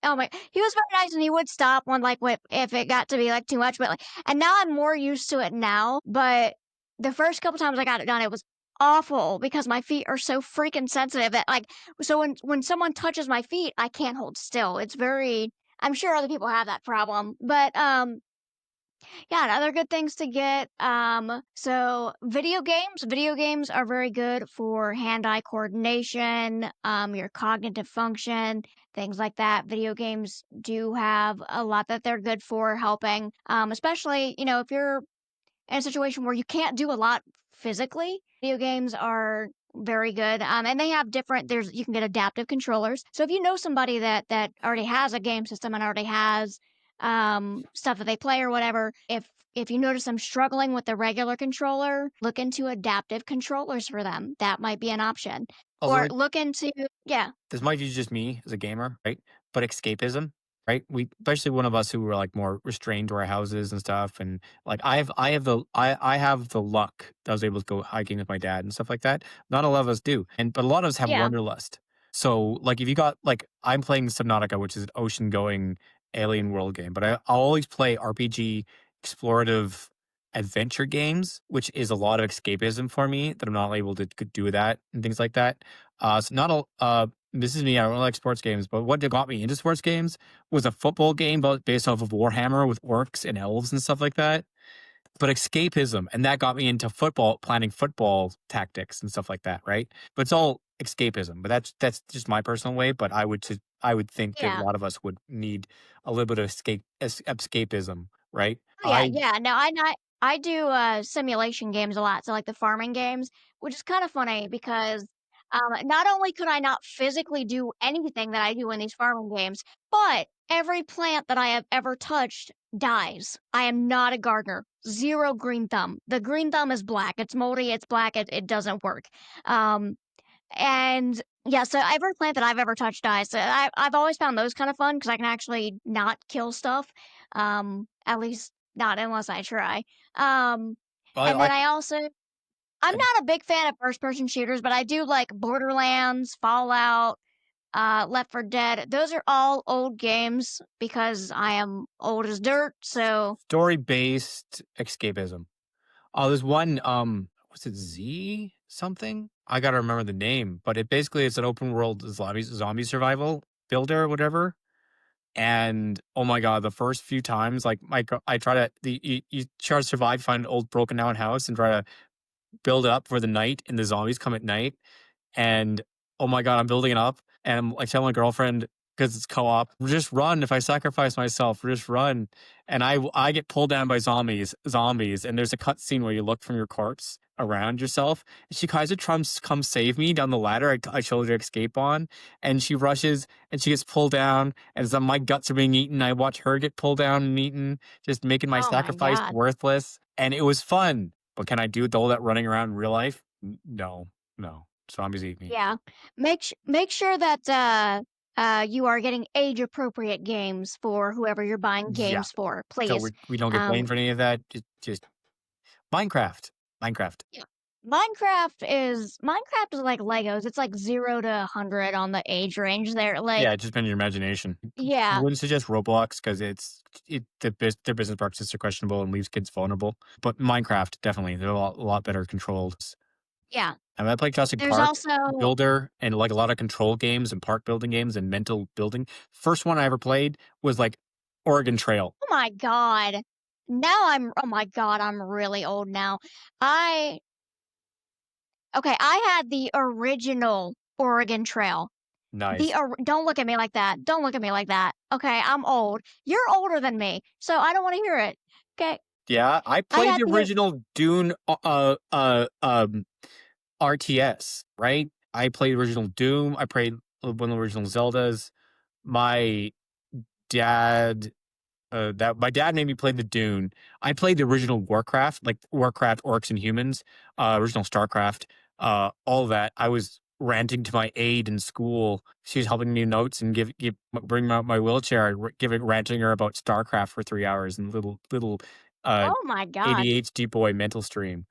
oh my he was very nice and he would stop when like if it got to be like too much, but like and now I'm more used to it now, but the first couple times I got it done it was awful because my feet are so freaking sensitive that like so when someone touches my feet, I can't hold still. It's very I'm sure other people have that problem, but Yeah, and other good things to get. So video games are very good for hand-eye coordination, your cognitive function, things like that. Video games do have a lot that they're good for helping, especially, if you're in a situation where you can't do a lot physically. Video games are very good. And they have you can get adaptive controllers. So if you know somebody that already has a game system and already has stuff that they play or whatever, if you notice them struggling with the regular controller, look into adaptive controllers for them. That might be an option.
Although
Or look into yeah,
this might be just me as a gamer, right? But escapism, right? We, especially one of us who were like more restrained to our houses and stuff, and like I have the luck that I was able to go hiking with my dad and stuff like that. Not a lot of us do, and but a lot of us have
yeah,
wanderlust. So like if you got like I'm playing Subnautica, which is an ocean going alien world game, but I'll always play RPG explorative adventure games, which is a lot of escapism for me that I'm not able to could do that and things like that. So not a this is me. I don't like sports games, but what got me into sports games was a football game based off of Warhammer with orcs and elves and stuff like that. But escapism, and that got me into football, planning football tactics and stuff like that, right? But it's all escapism. But that's just my personal way. But I would think that a
yeah.
lot of us would need a little bit of escapism, right?
Oh, yeah,
I
yeah. No, I do simulation games a lot, so like the farming games, which is kind of funny because not only could I not physically do anything that I do in these farming games, but every plant that I have ever touched dies. I am not a gardener. Zero green thumb. The green thumb is black. It's moldy. It's black. It doesn't work. Um, and yeah, so every plant that I've ever touched dies. So I've always found those kind of fun because I can actually not kill stuff. At least not unless I try. Um, and then I'm
I
not a big fan of first person shooters, but I do like Borderlands, Fallout, Left 4 Dead. Those are all old games because I am old as dirt. So
story based escapism. Oh, there's one, was it Z something? I gotta remember the name, but it basically it's an open world zombie survival builder or whatever. And oh my god, the first few times, like I try to you try to survive, find an old broken down house, and try to build it up for the night, and the zombies come at night. And oh my god, I'm building it up, and I'm like telling my girlfriend because it's co-op, just run. If I sacrifice myself, just run. And I get pulled down by zombies, and there's a cut scene where you look from your corpse around yourself. And she tries to come save me down the ladder I told her to escape on, and she rushes and she gets pulled down, and so my guts are being eaten. I watch her get pulled down and eaten, just making my
oh my
sacrifice
god,
worthless. And it was fun. But can I do all that running around in real life? No, no. Zombies eat me.
yeah. Make sure that you are getting age appropriate games for whoever you're buying
Yeah.
games for,
So
please.
we don't get blamed
Um,
for any of that. Just Minecraft. Minecraft.
yeah. Minecraft is like Legos. It's like 0 to 100 on the age range there.
Yeah,
Like,
just been your imagination.
yeah,
Wouldn't suggest Roblox because their business practices are questionable and leaves kids vulnerable. But Minecraft definitely they're a lot better controlled.
yeah.
And I played Jurassic
There's
Park
also oh
Builder and like a lot of control games and park building games and mental building. First one I ever played was like Oregon Trail.
my god. Oh my god, I'm really old now. I Okay, I had the original Oregon Trail.
Nice.
Don't look at me like that. Don't look at me like that. Okay, I'm old. You're older than me, so I don't want to hear it. Okay,
Yeah, I
I
played
had
the
the
original Dune RTS, right? I played original Doom. I played one of the original Zeldas. My dad, that my dad made me play the Dune. I played the original Warcraft, like Warcraft, Orcs and Humans, original Starcraft, all of that. I was ranting to my aide in school. She was helping me notes and bring out my wheelchair, ranting her about Starcraft for 3 hours and little uh,
oh my god.
ADHD boy mental stream.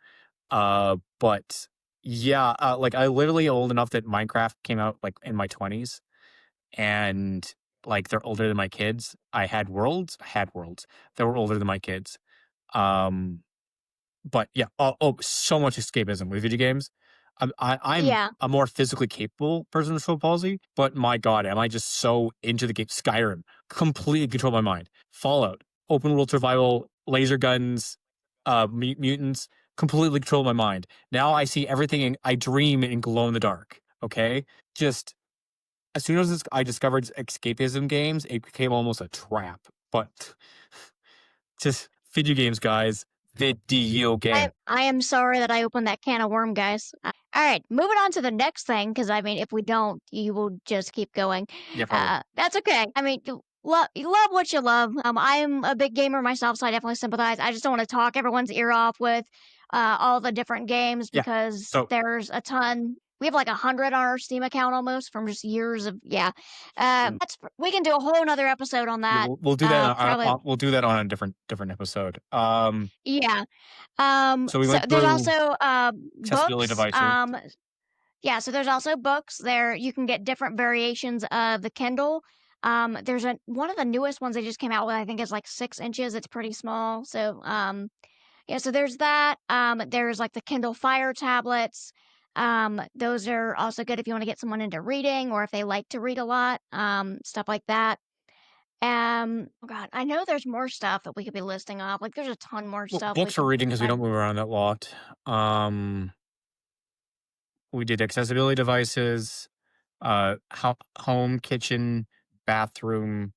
But yeah, like I literally old enough that Minecraft came out like in my 20s and like they're older than my kids. I had worlds that were older than my kids. Um, but yeah, so much escapism with video games. I'm
Yeah,
a more physically capable person with cerebral palsy, but my god, am I just so into the game? Skyrim completely control my mind. Fallout, open world survival laser guns, mutants completely control my mind. Now I see everything and I dream in glow in the dark. Okay, just as soon as I discovered escapism games, it became almost a trap. But just video games, guys. Video game.
I am sorry that I opened that can of worm, guys. All right, moving on to the next thing, because I mean, if we don't, you will just keep going.
Yeah, probably.
That's okay. I mean, you love what you love. I am a big gamer myself, so I definitely sympathize. I just don't want to talk everyone's ear off with all the different games
Yeah.
because
So
there's a ton. We have like 100 on our Steam account almost from just years of yeah. We can do a whole nother episode on
yeah,
that.
we'll do that.
Probably
We'll do that on a different episode.
yeah.
So we
So
went
there's
through
also
accessibility
books.
devices.
Yeah, so there's also books. There you can get different variations of the Kindle. There's one of the newest ones they just came out with. I think is like 6 inches. It's pretty small. So yeah, so there's that. There's like the Kindle Fire tablets. Those are also good if you want to get someone into reading or if they like to read a lot. Stuff like that. Oh God, I know there's more stuff that we could be listing off. Like there's a ton more
Well,
stuff we
books for
could.
reading because we don't move around that lot. We did accessibility devices, home, kitchen, bathroom,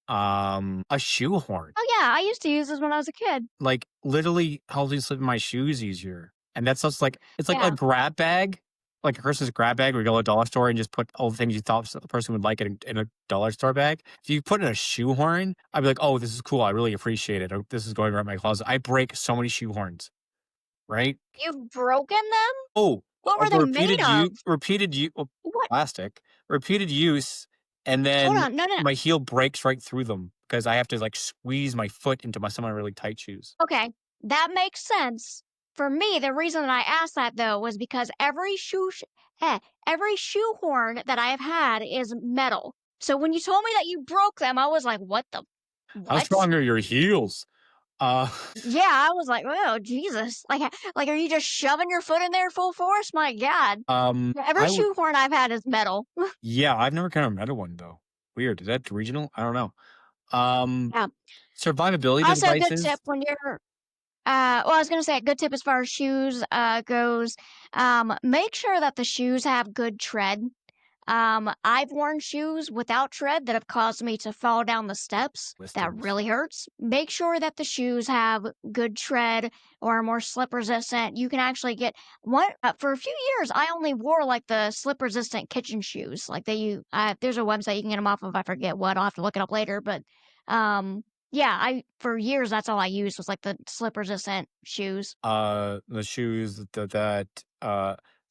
a shoehorn.
Oh yeah, I used to use this when I was a kid.
Like literally helps me slip my shoes easier. And that's just like it's like a
Yeah.
grab bag, like a Christmas grab bag where you go to a dollar store and just put all the things you thought the person would like in a dollar store bag. If you put in a shoehorn, I'd be like, oh, this is cool. I really appreciate it. Or, this is going right in my closet. I break so many shoehorns, right?
You've broken them?
Oh,
What were they made of?
repeated you
What?
plastic, repeated use, and
Hold
then
on. No, no, no.
my heel breaks right through them because I have to like squeeze my foot into some of my really tight shoes.
Okay, that makes sense. For me, the reason that I asked that though was because every shoehorn that I have had is metal. So when you told me that you broke them, I was like, what the
How
what?
strong are your heels? Uh,
Yeah, I was like, oh Jesus. Like are you just shoving your foot in there full force? My God. Yeah, every
I would.
shoehorn I've had is metal.
Yeah, I've never kind of met a one though. Weird. Is that regional? I don't know. Um,
Yeah.
survivability
Also, a good
devices.
tip when you're well, I was gonna say a good tip as far as shoes goes. Make sure that the shoes have good tread. I've worn shoes without tread that have caused me to fall down the steps. That
Blisters.
really hurts. Make sure that the shoes have good tread or are more slip resistant. You can actually get one for a few years. I only wore like the slip resistant kitchen shoes. Like there's a website you can get them off of. I forget what. I'll have to look it up later. But yeah, I for years that's all I used was like the slip resistant shoes.
The shoes that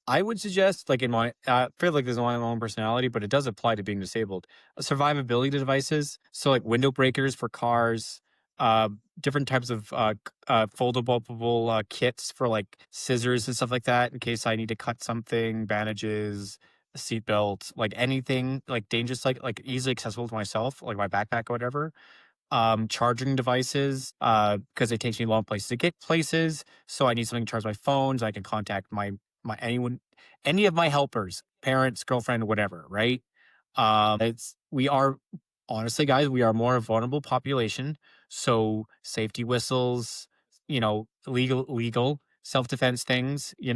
I would suggest, like in my, I feel like there's my own personality, but it does apply to being disabled. Survivability devices, so like window breakers for cars, uh, different types of foldable kits for like scissors and stuff like that in case I need to cut something, bandages, a seatbelt, like anything like dangerous, like easily accessible to myself, like my backpack or whatever. Charging devices, because it takes me long places to get places. So I need something to charge my phone so I can contact my anyone, any of my helpers, parents, girlfriend, whatever, right? It's we are honestly, guys, we are more a vulnerable population. So safety whistles, legal self-defense things, we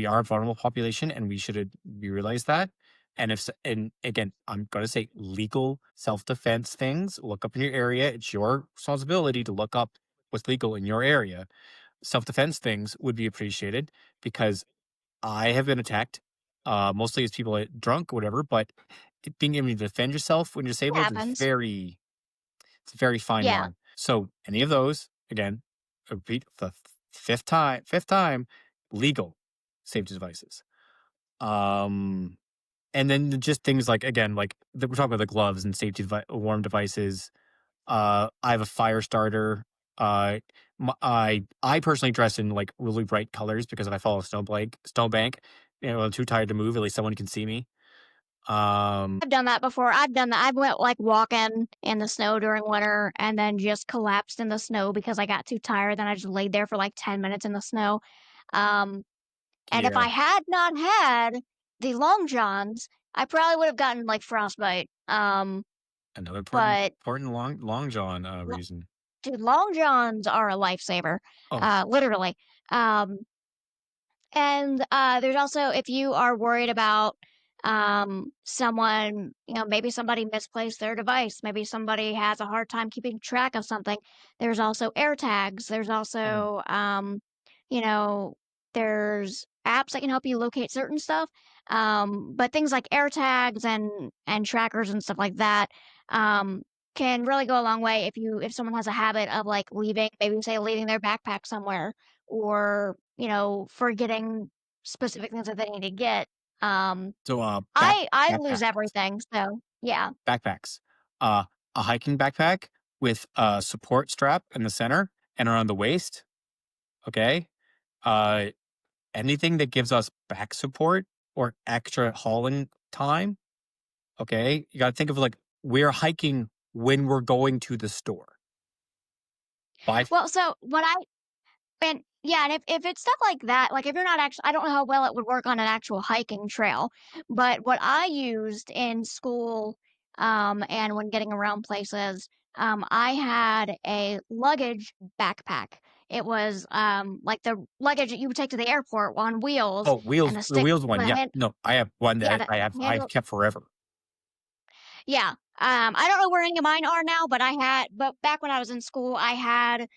are a vulnerable population and we realize that. And again, I'm going to say legal self-defense things, look up in your area. It's your responsibility to look up what's legal in your area. Self-defense things would be appreciated because I have been attacked, mostly as people get drunk or whatever, but being able to defend yourself when you're
It
disabled is
happens.
it's a very fine
Yeah.
line. So any of those, again, I repeat the fifth time, legal safety devices. Um, and then just things like, again, like we're talking about the gloves and safety warm devices. I have a fire starter. I personally dress in like really bright colors because if I fall a snowbank, I'm too tired to move. At least someone can see me.
I've done that before. I've done that. I went like walking in the snow during winter and then just collapsed in the snow because I got too tired. Then I just laid there for like 10 minutes in the snow. Um, and if
Yeah,
I had not had the long johns, I probably would have gotten like frostbite.
another important
But
important long john
l-
reason.
Dude, long johns are a lifesaver,
Oh,
literally. Um, and there's also if you are worried about someone, maybe somebody misplaced their device, maybe somebody has a hard time keeping track of something. There's also air tags. There's
oh.
also you know, there's apps that can help you locate certain stuff. But things like air tags and trackers and stuff like that um can really go a long way if someone has a habit of like maybe say leaving their backpack somewhere or, forgetting specific things that they need to get. Um,
So,
I lose
backpacks.
everything, so yeah.
Backpacks. Uh, a hiking backpack with a support strap in the center and around the waist. Okay. Uh, anything that gives us back support or extra hauling time. Okay. You got to think of like we're hiking when we're going to the store. Buy.
Well, so what I and yeah, and if it's stuff like that, like if you're not actually, I don't know how well it would work on an actual hiking trail, but what I used in school, and when getting around places, I had a luggage backpack. It was like the luggage that you would take to the airport on wheels
Oh,
and
wheels.
the
The
stick,
wheels one.
the
Yeah.
hand,
No, I have one
yeah,
that
the
I've
handle.
kept forever.
Yeah. I don't know where any of mine are now, but back when I was in school, I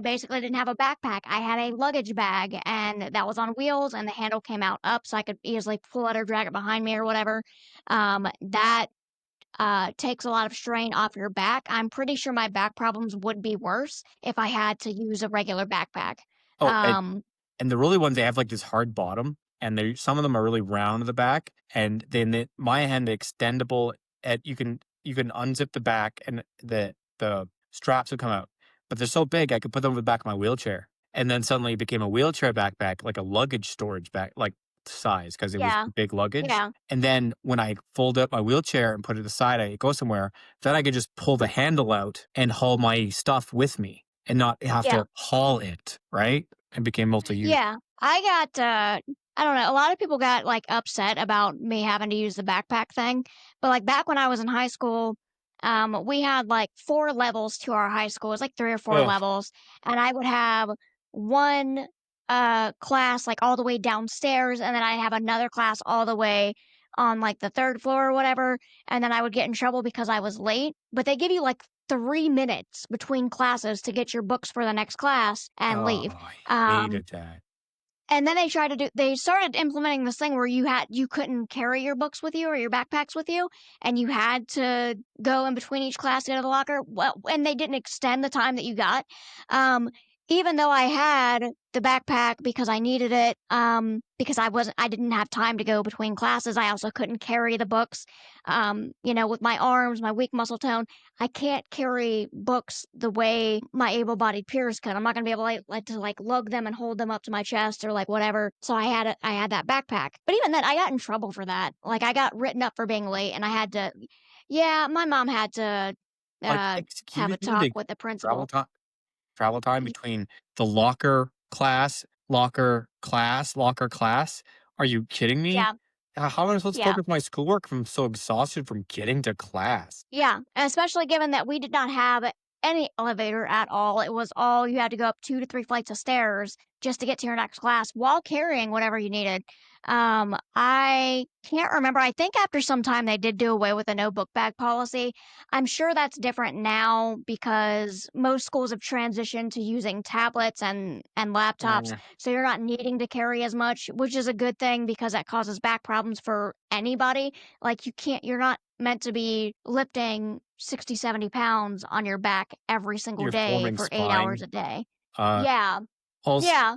basically didn't have a backpack. I had a luggage bag and that was on wheels and the handle came out up so I could easily pull it or drag it behind me or whatever. That takes a lot of strain off your back. I'm pretty sure my back problems would be worse if I had to use a regular backpack.
Oh,
Um,
and the really ones, they have like this hard bottom, and they some of them are really round at the back, and then my hand extendable. At you can unzip the back, and the straps would come out, but they're so big I could put them over the back of my wheelchair, and then suddenly it became a wheelchair backpack, like a luggage storage bag, like size because it was
yeah,
big luggage.
yeah,
And then when I fold up my wheelchair and put it aside, I go somewhere. Then I could just pull the handle out and haul my stuff with me and not have
yeah.
to haul it, right? And became multi-use.
Yeah, I don't know, a lot of people got, like, upset about me having to use the backpack thing, but, like, back when I was in high school, we had, like, 4 levels to our high school, it was, like, 3 or 4
Ugh.
levels, and I would have one, class, like, all the way downstairs, and then I'd have another class all the way on, like, the 3rd floor or whatever, and then I would get in trouble because I was late, but they give you, like, 3 minutes between classes to get your books for the next class and
Oh,
leave.
I
Um
hated that.
and then they started implementing this thing where you couldn't carry your books with you or your backpacks with you, and you had to go in between each class to go to the locker. Well, and they didn't extend the time that you got. Um, Even though I had the backpack because I needed it, because I didn't have time to go between classes. I also couldn't carry the books. With my arms, my weak muscle tone, I can't carry books the way my able-bodied peers could. I'm not gonna be able to lug them and hold them up to my chest or like whatever. So I had that backpack. But even then, I got in trouble for that. Like I got written up for being late, and I had to. Yeah, my mom had to
Like,
have a
excuse me,
talk
the
with the
travel
principal.
time travel time
Y-
between the locker class. Are you kidding me?
Yeah,
How am I supposed to
yeah.
focus my schoolwork if I'm so exhausted from getting to class?
Yeah, and especially given that we did not have any elevator at all. It was all you had to go up 2 to 3 flights of stairs just to get to your next class while carrying whatever you needed. I can't remember. I think after some time they did do away with the no book bag policy. I'm sure that's different now because most schools have transitioned to using tablets and laptops,
Eh,
so you're not needing to carry as much, which is a good thing because that causes back problems for anybody. Like you're not meant to be lifting 60, 70 pounds on your back every single
you're
day
forming
for 8 hours
spine.
a day.
Uh,
Yeah.
also,
Yeah.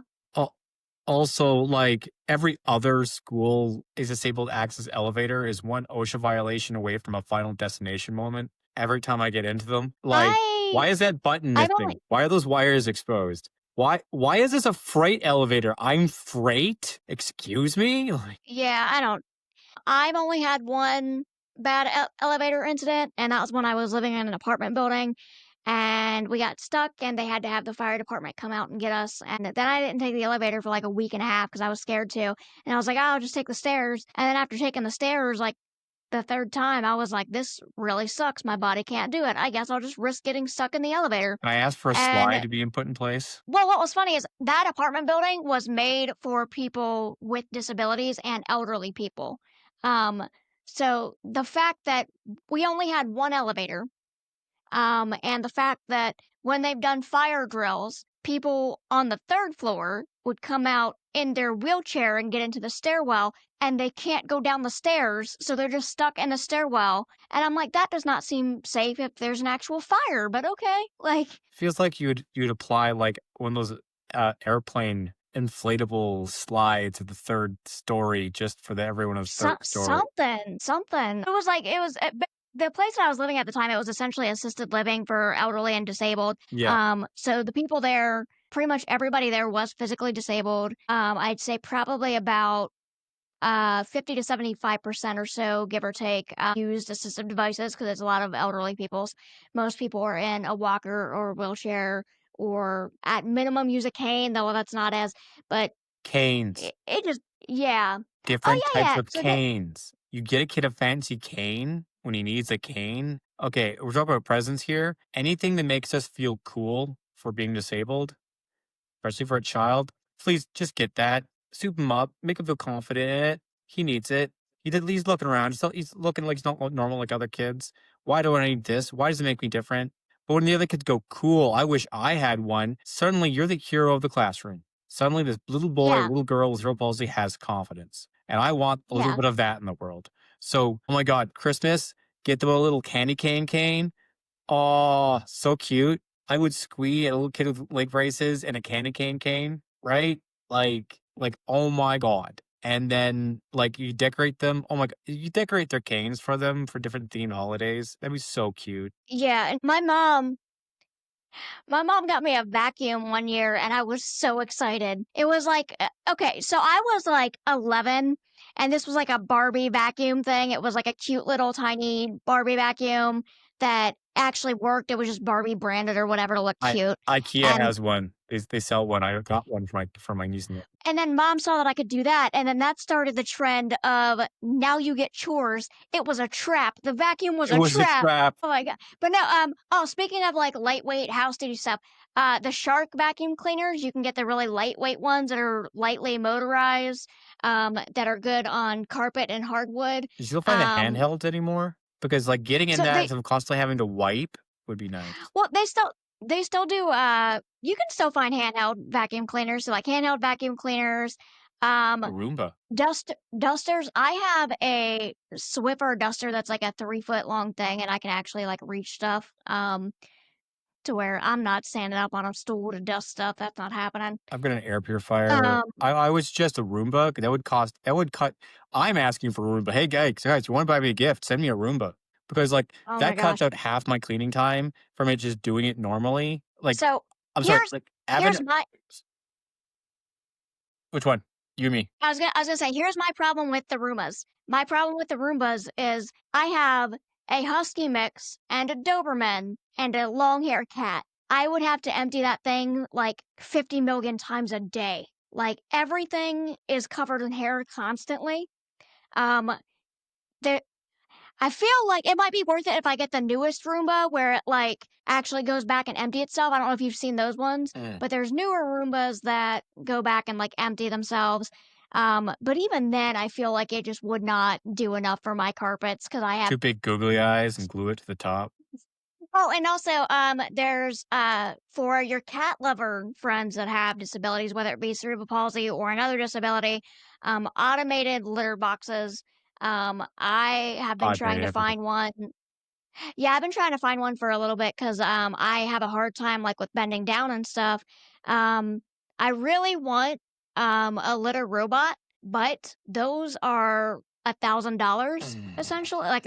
also, like every other school is disabled access elevator is one OSHA violation away from a final destination moment. Every time I get into them, like,
I
why is that button
I've only
missing? Why are those wires exposed? Why is this a freight elevator? I'm freight? Excuse me? Like,
yeah, I don't I've only had one bad elevator incident, and that was when I was living in an apartment building, and we got stuck, and they had to have the fire department come out and get us. And then I didn't take the elevator for like a week and a half because I was scared to. And I was like, oh, I'll just take the stairs. And then after taking the stairs, like the third time, I was like, "This really sucks. My body can't do it. I guess I'll just risk getting stuck in the elevator."
Can I ask for a slide
And
to be put in place?
well, what was funny is that apartment building was made for people with disabilities and elderly people. Um, so the fact that we only had one elevator, and the fact that when they've done fire drills, people on the third floor would come out in their wheelchair and get into the stairwell, and they can't go down the stairs, so they're just stuck in the stairwell. And I'm like, that does not seem safe if there's an actual fire, but okay. Like,
Feels like you'd apply like one of those airplane inflatable slides at the third story just for everyone of the third story.
something. It was like, it was the place that I was living at the time, it was essentially assisted living for elderly and disabled.
Yeah,
So the people there, pretty much everybody there was physically disabled. I'd say probably about 50 to 75% or so, give or take, used assistive devices because it's a lot of elderly people's. Most people are in a walker or wheelchair or at minimum use a cane, though that's not as, but
canes.
it just, yeah. Oh,
Different
yeah,
types
yeah.
of canes. You get a kid a fancy cane when he needs a cane. Okay, we're talking about presents here. Anything that makes us feel cool for being disabled, especially for a child, please just get that. Soup him up, make him feel confident in it. He needs it. He's looking around. He's looking like he's not normal like other kids. Why do I need this? Why does it make me different? But when the other kids go, cool, I wish I had one. Suddenly you're the hero of the classroom. Suddenly this little boy or
Yeah,
little girl with cerebral palsy has confidence. And I want a little
yeah,
bit of that in the world. So, oh my God, Christmas, get them a little candy cane. Oh, so cute. I would squee at a little kid with leg braces and a candy cane, right? Oh my God. And then like you decorate them. Oh my God, you decorate their canes for them for different themed holidays. That'd be so cute.
yeah. And my mom got me a vacuum one year and I was so excited. It was like, okay, so I was like 11 and this was like a Barbie vacuum thing. It was like a cute little tiny Barbie vacuum that actually worked. It was just Barbie branded or whatever to look
I
cute.
IKEA
And
has one. They sell one. I got one for my niece and nephew.
and then mom saw that I could do that. And then that started the trend of now you get chores. It was a trap. The vacuum was
It
a
was a
trap.
trap.
Oh my God. But no, oh, speaking of like lightweight house duty stuff, the Shark vacuum cleaners, you can get the really lightweight ones that are lightly motorized, that are good on carpet and hardwood.
You still find the
Um,
handhelds anymore? Because like getting in
so
that
they,
instead of constantly having to wipe would be nice.
well, they still do, you can still find handheld vacuum cleaners. So like handheld vacuum cleaners.
A
Um,
Roomba.
dusters, I have a Swiffer duster that's like a 3 foot long thing, and I can actually like reach stuff, to where I'm not standing up on a stool to dust stuff. That's not happening.
I've got an air purifier.
Um,
I was just a Roomba. That would cut. I'm asking for a Roomba. Hey guys, you want to buy me a gift? Send me a Roomba because like
oh my
that cuts
gosh.
out half my cleaning time from it just doing it normally. Like
So
I'm sorry,
here's
like
here's
having
my
which one? You and me.
I was gonna say here's my problem with the Roombas. My problem with the Roombas is I have a Husky mix and a Doberman and a long hair cat. I would have to empty that thing like 50 million times a day. Like everything is covered in hair constantly. Um, there, I feel like it might be worth it if I get the newest Roomba where it like actually goes back and empty itself. I don't know if you've seen those ones,
Mm.
but there's newer Roombas that go back and like empty themselves. But even then, I feel like it just would not do enough for my carpets because I have.
Two big googly eyes and glue it to the top.
Oh, and also, there's for your cat lover friends that have disabilities, whether it be cerebral palsy or another disability, automated litter boxes. I have been trying
Automated
to
everything.
find one. Yeah, I've been trying to find one for a little bit because I have a hard time like with bending down and stuff. Um, I really want a litter robot, but those are $1,000
Mm.
essentially. Like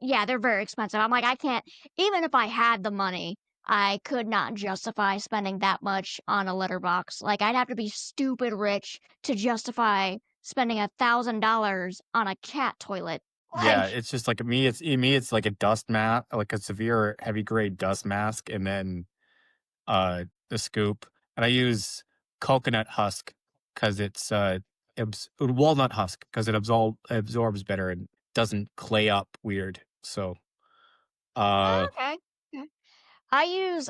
yeah, they're very expensive. I'm like, I can't, even if I had the money, I could not justify spending that much on a litter box. Like I'd have to be stupid rich to justify spending $1,000 on a cat toilet.
Yeah,
Like,
it's just like me. It's like a dust mask, like a severe heavy grade dust mask, and then the scoop, and I use coconut husk because it's walnut husk because it absorbs better, and doesn't clay up weird. So, uh,
Oh, okay. Okay. I use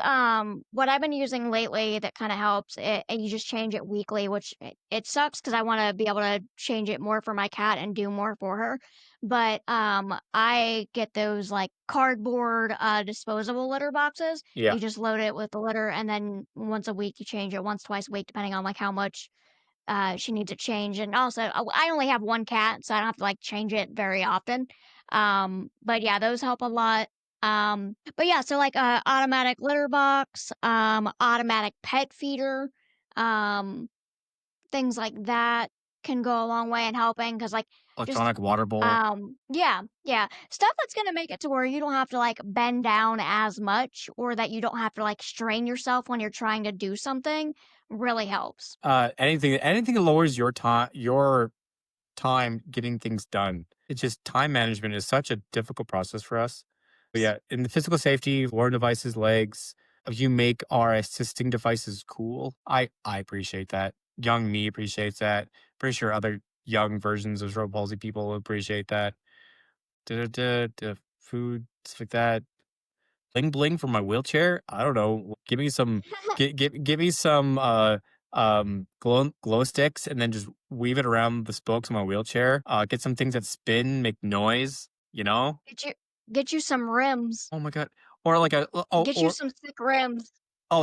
what I've been using lately that kind of helps it, and you just change it weekly, which it sucks because I want to be able to change it more for my cat and do more for her. But I get those like cardboard disposable litter boxes.
yeah.
You just load it with the litter, and then once a week you change it, once twice a week, depending on like how much she needs a change. And also, I only have one cat, so I don't have to like change it very often. But yeah, those help a lot. But yeah, so like automatic litter box, automatic pet feeder, um, things like that can go a long way in helping because like just
Electronic water bowl.
yeah, stuff that's gonna make it to where you don't have to like bend down as much or that you don't have to like strain yourself when you're trying to do something really helps.
Anything that lowers your time getting things done. It's just time management is such a difficult process for us. But yeah, in the physical safety, Lord devices, legs, you make our assisting devices cool. I appreciate that. Young me appreciates that. Pretty sure other young versions of cerebral palsy people appreciate that. Food, stuff like that. Bling bling for my wheelchair. I don't know. Give me some glow sticks and then just weave it around the spokes of my wheelchair. Get some things that spin, make noise, you know?
Get you get you some rims.
Oh my god. Or like a
Get you some thick rims.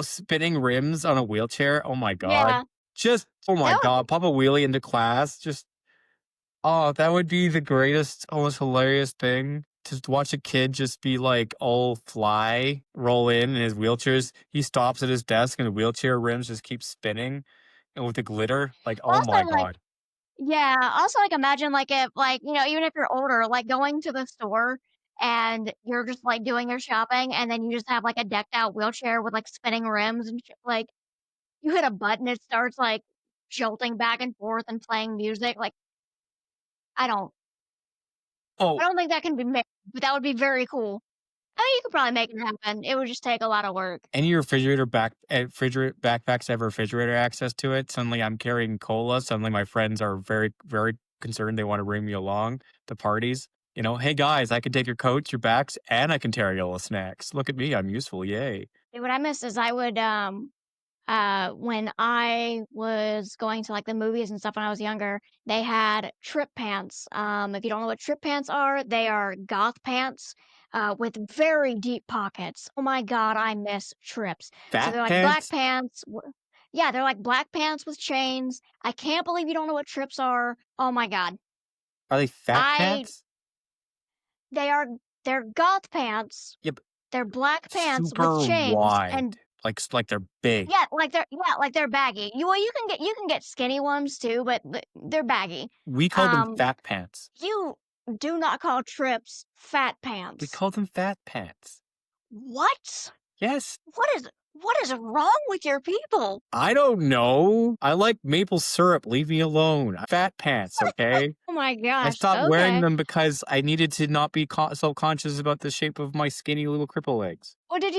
spinning rims on a wheelchair. Oh my god.
Yeah,
Just oh my
that would
god, pop a wheelie into class. Just oh, that would be the greatest, almost hilarious thing. To watch a kid just be like all fly, roll in his wheelchairs. He stops at his desk and the wheelchair rims just keep spinning and with the glitter. Like, oh my
also like
God.
yeah, also like imagine like if like, even if you're older, like going to the store and you're just like doing your shopping and then you just have like a decked out wheelchair with like spinning rims and like you hit a button, it starts like jolting back and forth and playing music. Like I don't I
Oh,
don't think that can be made, but that would be very cool. I mean, you could probably make it happen. It would just take a lot of work.
any refrigerator backpacks have refrigerator access to it. Suddenly I'm carrying cola. Suddenly my friends are very, very concerned. They want to bring me along to parties. Hey guys, I can take your coats, your backs, and I can carry all the snacks. Look at me, I'm useful. Yay.
See, what I miss is I would when I was going to like the movies and stuff when I was younger, they had trip pants. If you don't know what trip pants are, they are goth pants with very deep pockets. Oh my God, I miss trips. So
Fat
they're like black
pants?
pants. Yeah, they're like black pants with chains. I can't believe you don't know what trips are. Oh my God.
Are they fat
I
pants?
they are they're goth pants.
Yep.
They're black pants with
Super
chains and
wide. Like they're big.
yeah, like they're baggy. You can get skinny ones too, but they're baggy.
We call them
Um,
fat pants.
you do not call trips fat
We
pants.
call them fat pants.
What?
Yes.
What is wrong with your people?
I don't know. I like maple syrup. Leave me alone. Fat pants, okay?
Oh my
I
gosh.
stopped wearing
Okay.
them because I needed to not be self-conscious about the shape of my skinny little cripple legs.
Well, did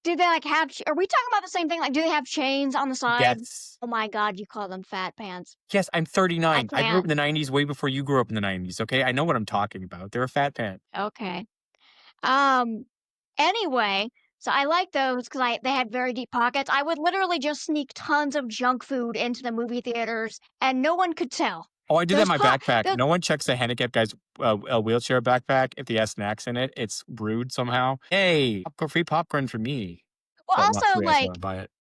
they like have? Are we talking about the same thing? Like, do they have chains on the side?
Yes.
Oh my God, you call them fat pants?
Yes, I'm
I
39. I grew up
can't.
in the 90s way before you grew up in the 90s, okay? I know what I'm talking about. They're a fat pant.
Okay. Um, anyway, so I like those because they had very deep pockets. I would literally just sneak tons of junk food into the movie theaters, and no one could tell.
Oh, I do that in
Those
my
pot
backpack.
those
No one checks the handicapped guy's wheelchair backpack if he has snacks in it. It's rude somehow. Hey, free popcorn for me.
well,
Well, not
also
free. I still
like
want to buy it.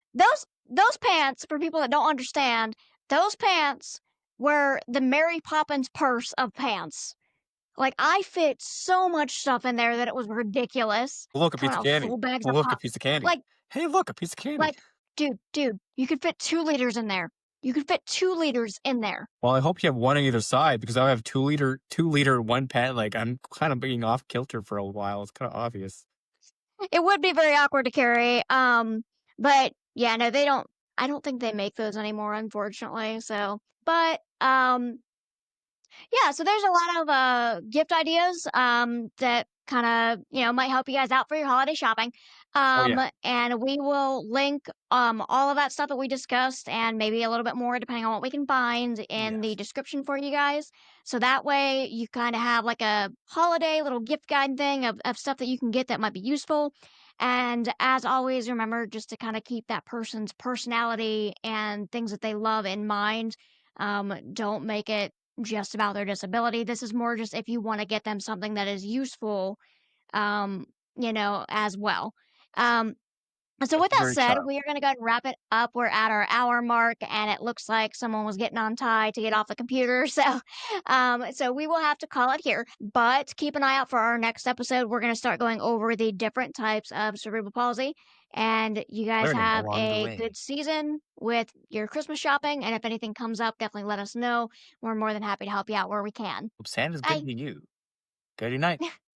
those pants for people that don't understand, those pants were the Mary Poppins purse of pants. Like I fit so much stuff in there that it was ridiculous.
Look, a piece
Coming
of
out with
candy.
full bags of
Look, a
pop.
piece of candy.
Like
Hey, look, a piece of candy.
like dude, you could fit 2 liters in there. You could fit 2 liters in there.
Well, I hope you have one on either side because I have 2 liter, one pant. Like I'm kind of being off kilter for a while. It's kind of obvious.
It would be very awkward to carry. But yeah, no, they don't. I don't think they make those anymore, unfortunately. So, but Yeah, so there's a lot of gift ideas that kind of might help you guys out for your holiday shopping.
Oh, yeah.
And we will link all of that stuff that we discussed and maybe a little bit more depending on what we can find in the
Yes.
description for you guys. So that way you kind of have like a holiday little gift guide thing of stuff that you can get that might be useful. And as always, remember just to kind of keep that person's personality and things that they love in mind. Don't make it just about their disability. This is more just if you want to get them something that is useful, um, as well. Um, so
That's
with that
very
said,
tough.
we are going to go ahead and wrap it up. We're at our hour mark, and it looks like someone was getting on tie to get off the computer. So we will have to call it here. But keep an eye out for our next episode. We're going to start going over the different types of cerebral palsy. And you guys
Learning
have
along the
a good
way.
season with your Christmas shopping. And if anything comes up, definitely let us know. We're more than happy to help you out where we can.
Hope Santa's good
Bye.
to you. Good night.